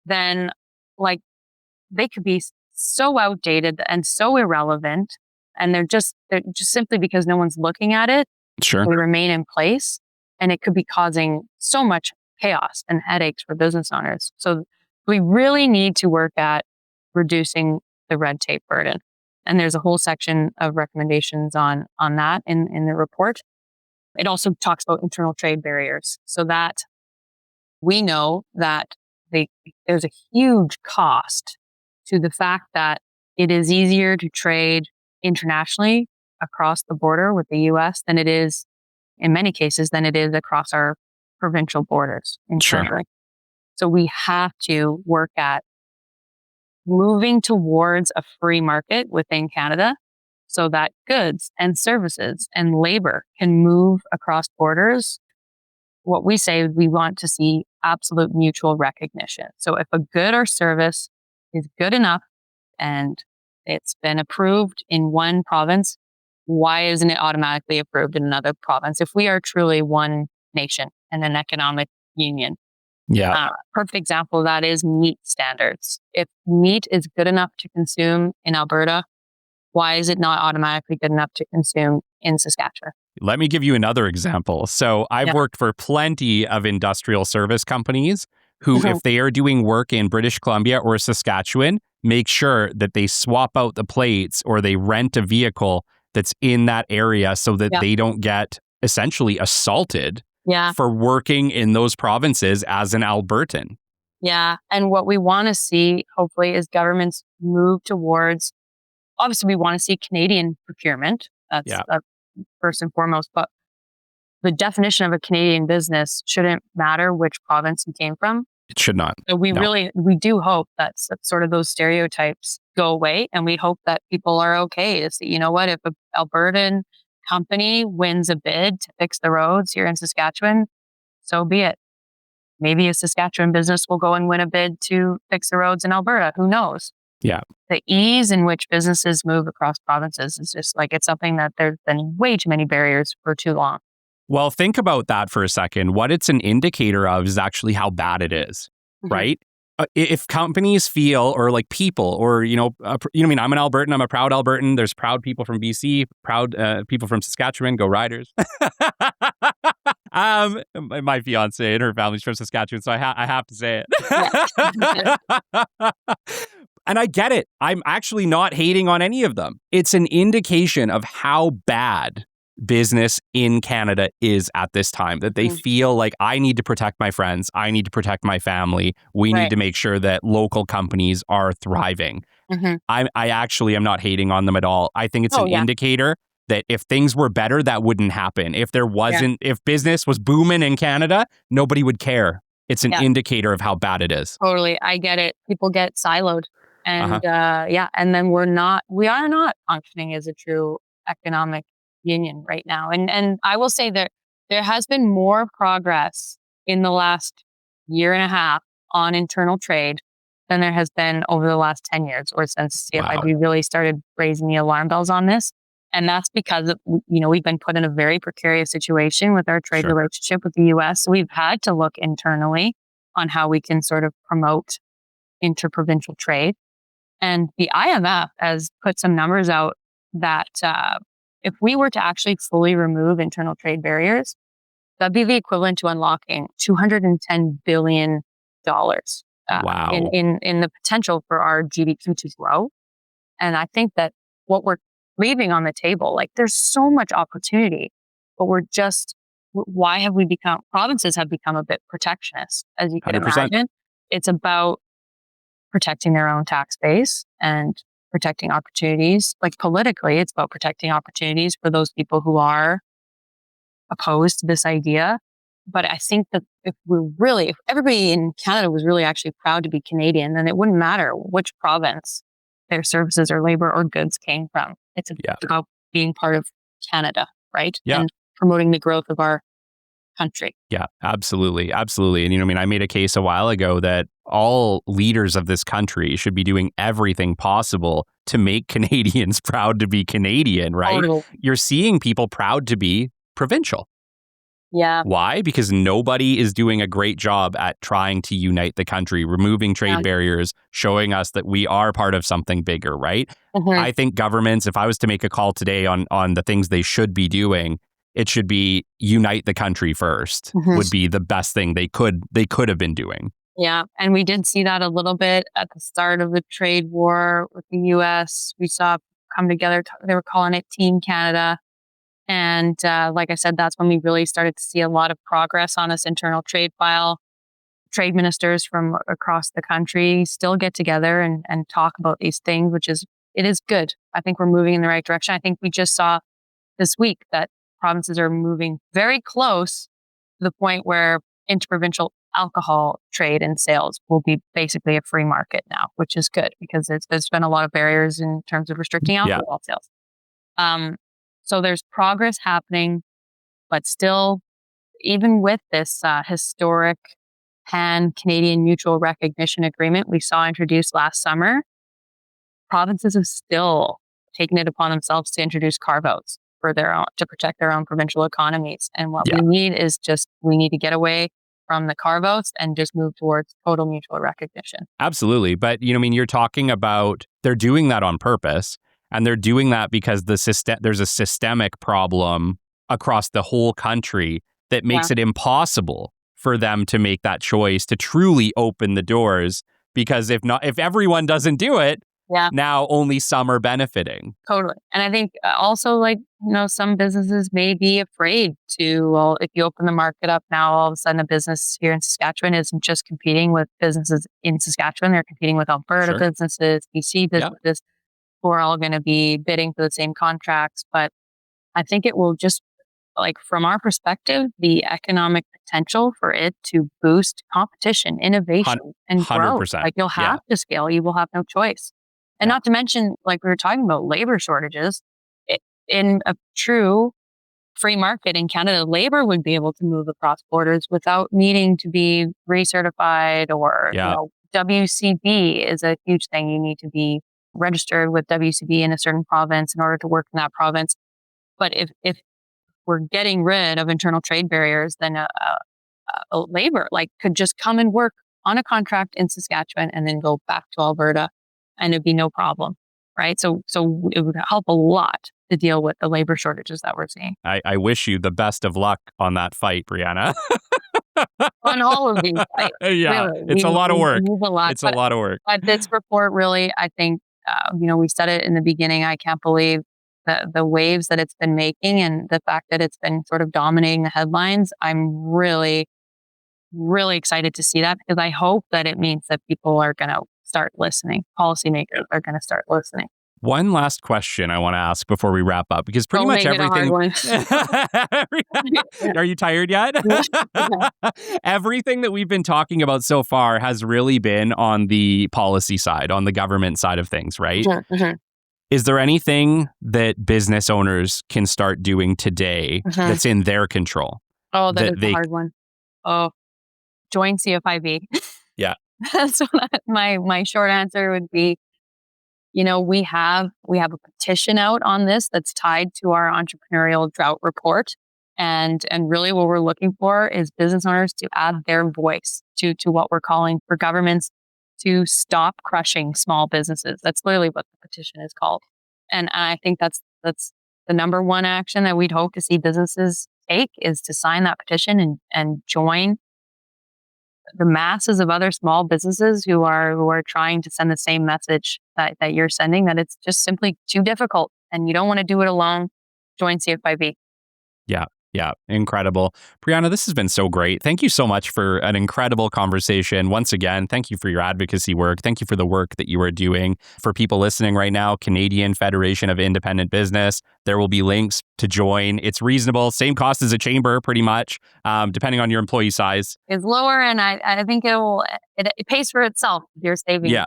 B: then they could be so outdated and so irrelevant, and they're just simply because no one's looking at it,
A: Sure.
B: they remain in place, and it could be causing so much chaos and headaches for business owners. So we really need to work at reducing the red tape burden. And there's a whole section of recommendations on that in the report. It also talks about internal trade barriers, so that we know that there's a huge cost to the fact that it is easier to trade internationally across the border with the US than it is, in many cases, than it is across our provincial borders internally.
A: Sure.
B: So we have to work at moving towards a free market within Canada so that goods and services and labor can move across borders. What we say is we want to see absolute mutual recognition. So if a good or service is good enough and it's been approved in one province, why isn't it automatically approved in another province if we are truly one nation and an economic union?
A: Yeah.
B: Perfect example of that is meat standards. If meat is good enough to consume in Alberta, why is it not automatically good enough to consume in Saskatchewan?
A: Let me give you another example. So I've worked for plenty of industrial service companies who, if they are doing work in British Columbia or Saskatchewan, make sure that they swap out the plates or they rent a vehicle that's in that area so that they don't get essentially assaulted for working in those provinces as an Albertan.
B: Yeah. And what we want to see, hopefully, is governments move towards, obviously, we want to see Canadian procurement. That's first and foremost. But the definition of a Canadian business shouldn't matter which province you came from.
A: It should not.
B: So we do hope that sort of those stereotypes go away. And we hope that people are okay to say, you know what, if an Albertan company wins a bid to fix the roads here in Saskatchewan, so be it. Maybe a Saskatchewan business will go and win a bid to fix the roads in Alberta. Who knows?
A: Yeah.
B: The ease in which businesses move across provinces is just it's something that there's been way too many barriers for too long.
A: Well, think about that for a second. What it's an indicator of is actually how bad it is, right? If companies feel, or people, or, I'm an Albertan, I'm a proud Albertan. There's proud people from BC, proud people from Saskatchewan, go Riders. My fiance and her family's from Saskatchewan, so I have to say it. And I get it. I'm actually not hating on any of them. It's an indication of how bad business in Canada is at this time, that they feel like, I need to protect my friends. I need to protect my family. We need to make sure that local companies are thriving. I actually am not hating on them at all. I think it's an indicator that if things were better, that wouldn't happen. If there wasn't, if business was booming in Canada, nobody would care. It's an indicator of how bad it is.
B: Totally. I get it. People get siloed. And and then we are not functioning as a true economic union right now. And I will say that there has been more progress in the last year and a half on internal trade than there has been over the last 10 years, or since CFIB really started raising the alarm bells on this. And that's because we've been put in a very precarious situation with our trade relationship with the US. So we've had to look internally on how we can sort of promote interprovincial trade. And the IMF has put some numbers out that if we were to actually fully remove internal trade barriers, that'd be the equivalent to unlocking $210 billion in the potential for our GDP to grow. And I think that what we're leaving on the table, there's so much opportunity, but provinces have become a bit protectionist, as you can
A: 100%.
B: imagine. It's about protecting their own tax base and protecting opportunities. Like politically, it's about protecting opportunities for those people who are opposed to this idea. But I think that if everybody in Canada was really actually proud to be Canadian, then it wouldn't matter which province their services or labor or goods came from. It's about being part of Canada, right?
A: Yeah.
B: And promoting the growth of our country.
A: Yeah, absolutely. Absolutely. And, I made a case a while ago that all leaders of this country should be doing everything possible to make Canadians proud to be Canadian, right?
B: Totally.
A: You're seeing people proud to be provincial.
B: Yeah.
A: Why? Because nobody is doing a great job at trying to unite the country, removing trade barriers, showing us that we are part of something bigger, right? I think governments, if I was to make a call today on the things they should be doing, it should be unite the country first, would be the best thing they could have been doing.
B: Yeah. And we did see that a little bit at the start of the trade war with the US. We saw come together. They were calling it Team Canada. And like I said, that's when we really started to see a lot of progress on this internal trade file. Trade ministers from across the country still get together and talk about these things, it is good. I think we're moving in the right direction. I think we just saw this week that provinces are moving very close to the point where interprovincial alcohol trade and sales will be basically a free market now, which is good because there's been a lot of barriers in terms of restricting alcohol sales. So there's progress happening, but still, even with this historic Pan-Canadian Mutual Recognition Agreement we saw introduced last summer, provinces have still taken it upon themselves to introduce carve-outs for their own, to protect their own provincial economies. And what we need is we need to get away from the carve-outs and just move towards total mutual recognition.
A: Absolutely. But, you're talking about they're doing that on purpose. And they're doing that because there's a systemic problem across the whole country that makes it impossible for them to make that choice to truly open the doors. Because if everyone doesn't do it, now only some are benefiting.
B: Totally. And I think also, some businesses may be afraid to, if you open the market up now, all of a sudden a business here in Saskatchewan isn't just competing with businesses in Saskatchewan. They're competing with Alberta businesses, BC businesses. Who are all going to be bidding for the same contracts. But I think it will just, from our perspective, the economic potential for it to boost competition, innovation, and growth.
A: 100%.
B: You'll have to scale. You will have no choice. And not to mention, we were talking about labor shortages. In a true free market in Canada, labor would be able to move across borders without needing to be recertified or, WCB is a huge thing. You need to be registered with WCB in a certain province in order to work in that province. But if we're getting rid of internal trade barriers, then a labor could just come and work on a contract in Saskatchewan and then go back to Alberta, and it'd be no problem, right? So it would help a lot to deal with the labor shortages that we're seeing.
A: I wish you the best of luck on that fight, Brianna.
B: On all of these,
A: really, it's a lot of work. It's a lot of work.
B: But this report really, I think, we said it in the beginning. I can't believe the waves that it's been making and the fact that it's been sort of dominating the headlines. I'm really, really excited to see that because I hope that it means that people are going to start listening. Policymakers are going to start listening.
A: One last question I want to ask before we wrap up, because pretty much everything. Are you tired yet? Everything that we've been talking about so far has really been on the policy side, on the government side of things, right?
B: Mm-hmm.
A: Is there anything that business owners can start doing today that's in their control?
B: Oh, that is a hard one. Oh, join CFIB.
A: Yeah.
B: That's what my short answer would be. We have a petition out on this that's tied to our Entrepreneurial Drought report. And really what we're looking for is business owners to add their voice to what we're calling for governments to stop crushing small businesses. That's literally what the petition is called. And I think that's the number one action that we'd hope to see businesses take is to sign that petition and join the masses of other small businesses who are trying to send the same message that you're sending, that it's just simply too difficult and you don't want to do it alone. Join CFIB.
A: Yeah. Yeah, incredible. Brianna, this has been so great. Thank you so much for an incredible conversation. Once again, thank you for your advocacy work. Thank you for the work that you are doing. For people listening right now, Canadian Federation of Independent Business, there will be links to join. It's reasonable, same cost as a chamber pretty much, depending on your employee size.
B: It's lower, and I think it pays for itself if you're saving.
A: Yeah,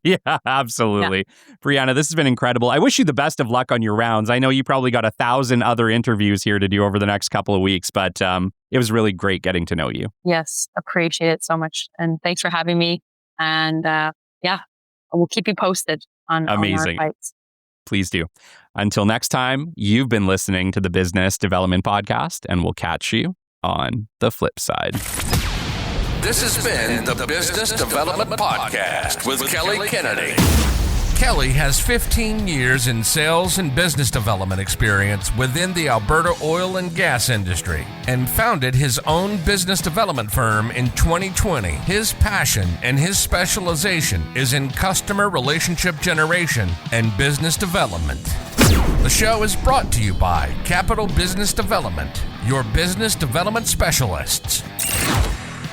A: yeah, absolutely. Yeah. Brianna, this has been incredible. I wish you the best of luck on your rounds. I know you probably got 1,000 other interviews here to do over the next couple of weeks, but it was really great getting to know you.
B: Yes, appreciate it so much. And thanks for having me. And we'll keep you posted on our fights.
A: Please do. Until next time, you've been listening to the Business Development Podcast, and we'll catch you on the flip side.
C: This has been the Business Development Podcast with Kelly Kennedy. Kelly has 15 years in sales and business development experience within the Alberta oil and gas industry and founded his own business development firm in 2020. His passion and his specialization is in customer relationship generation and business development. The show is brought to you by Capital Business Development, your business development specialists.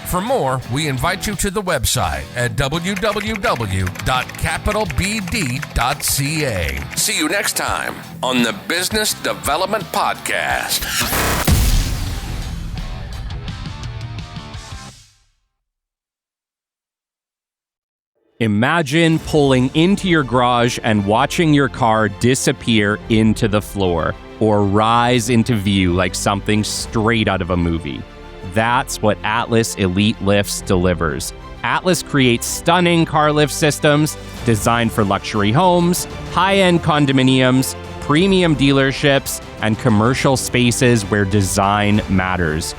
C: For more, we invite you to the website at www.capitalbd.ca. See you next time on the Business Development Podcast.
A: Imagine pulling into your garage and watching your car disappear into the floor or rise into view like something straight out of a movie. That's what Atlas Elite Lifts delivers. Atlas creates stunning car lift systems designed for luxury homes, high-end condominiums, premium dealerships, and commercial spaces where design matters.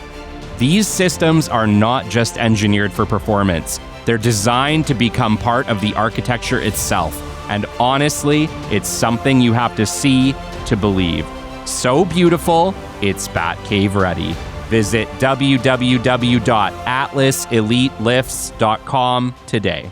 A: These systems are not just engineered for performance. They're designed to become part of the architecture itself. And honestly, it's something you have to see to believe. So beautiful, it's Batcave ready. Visit www.atlaselitelifts.com today.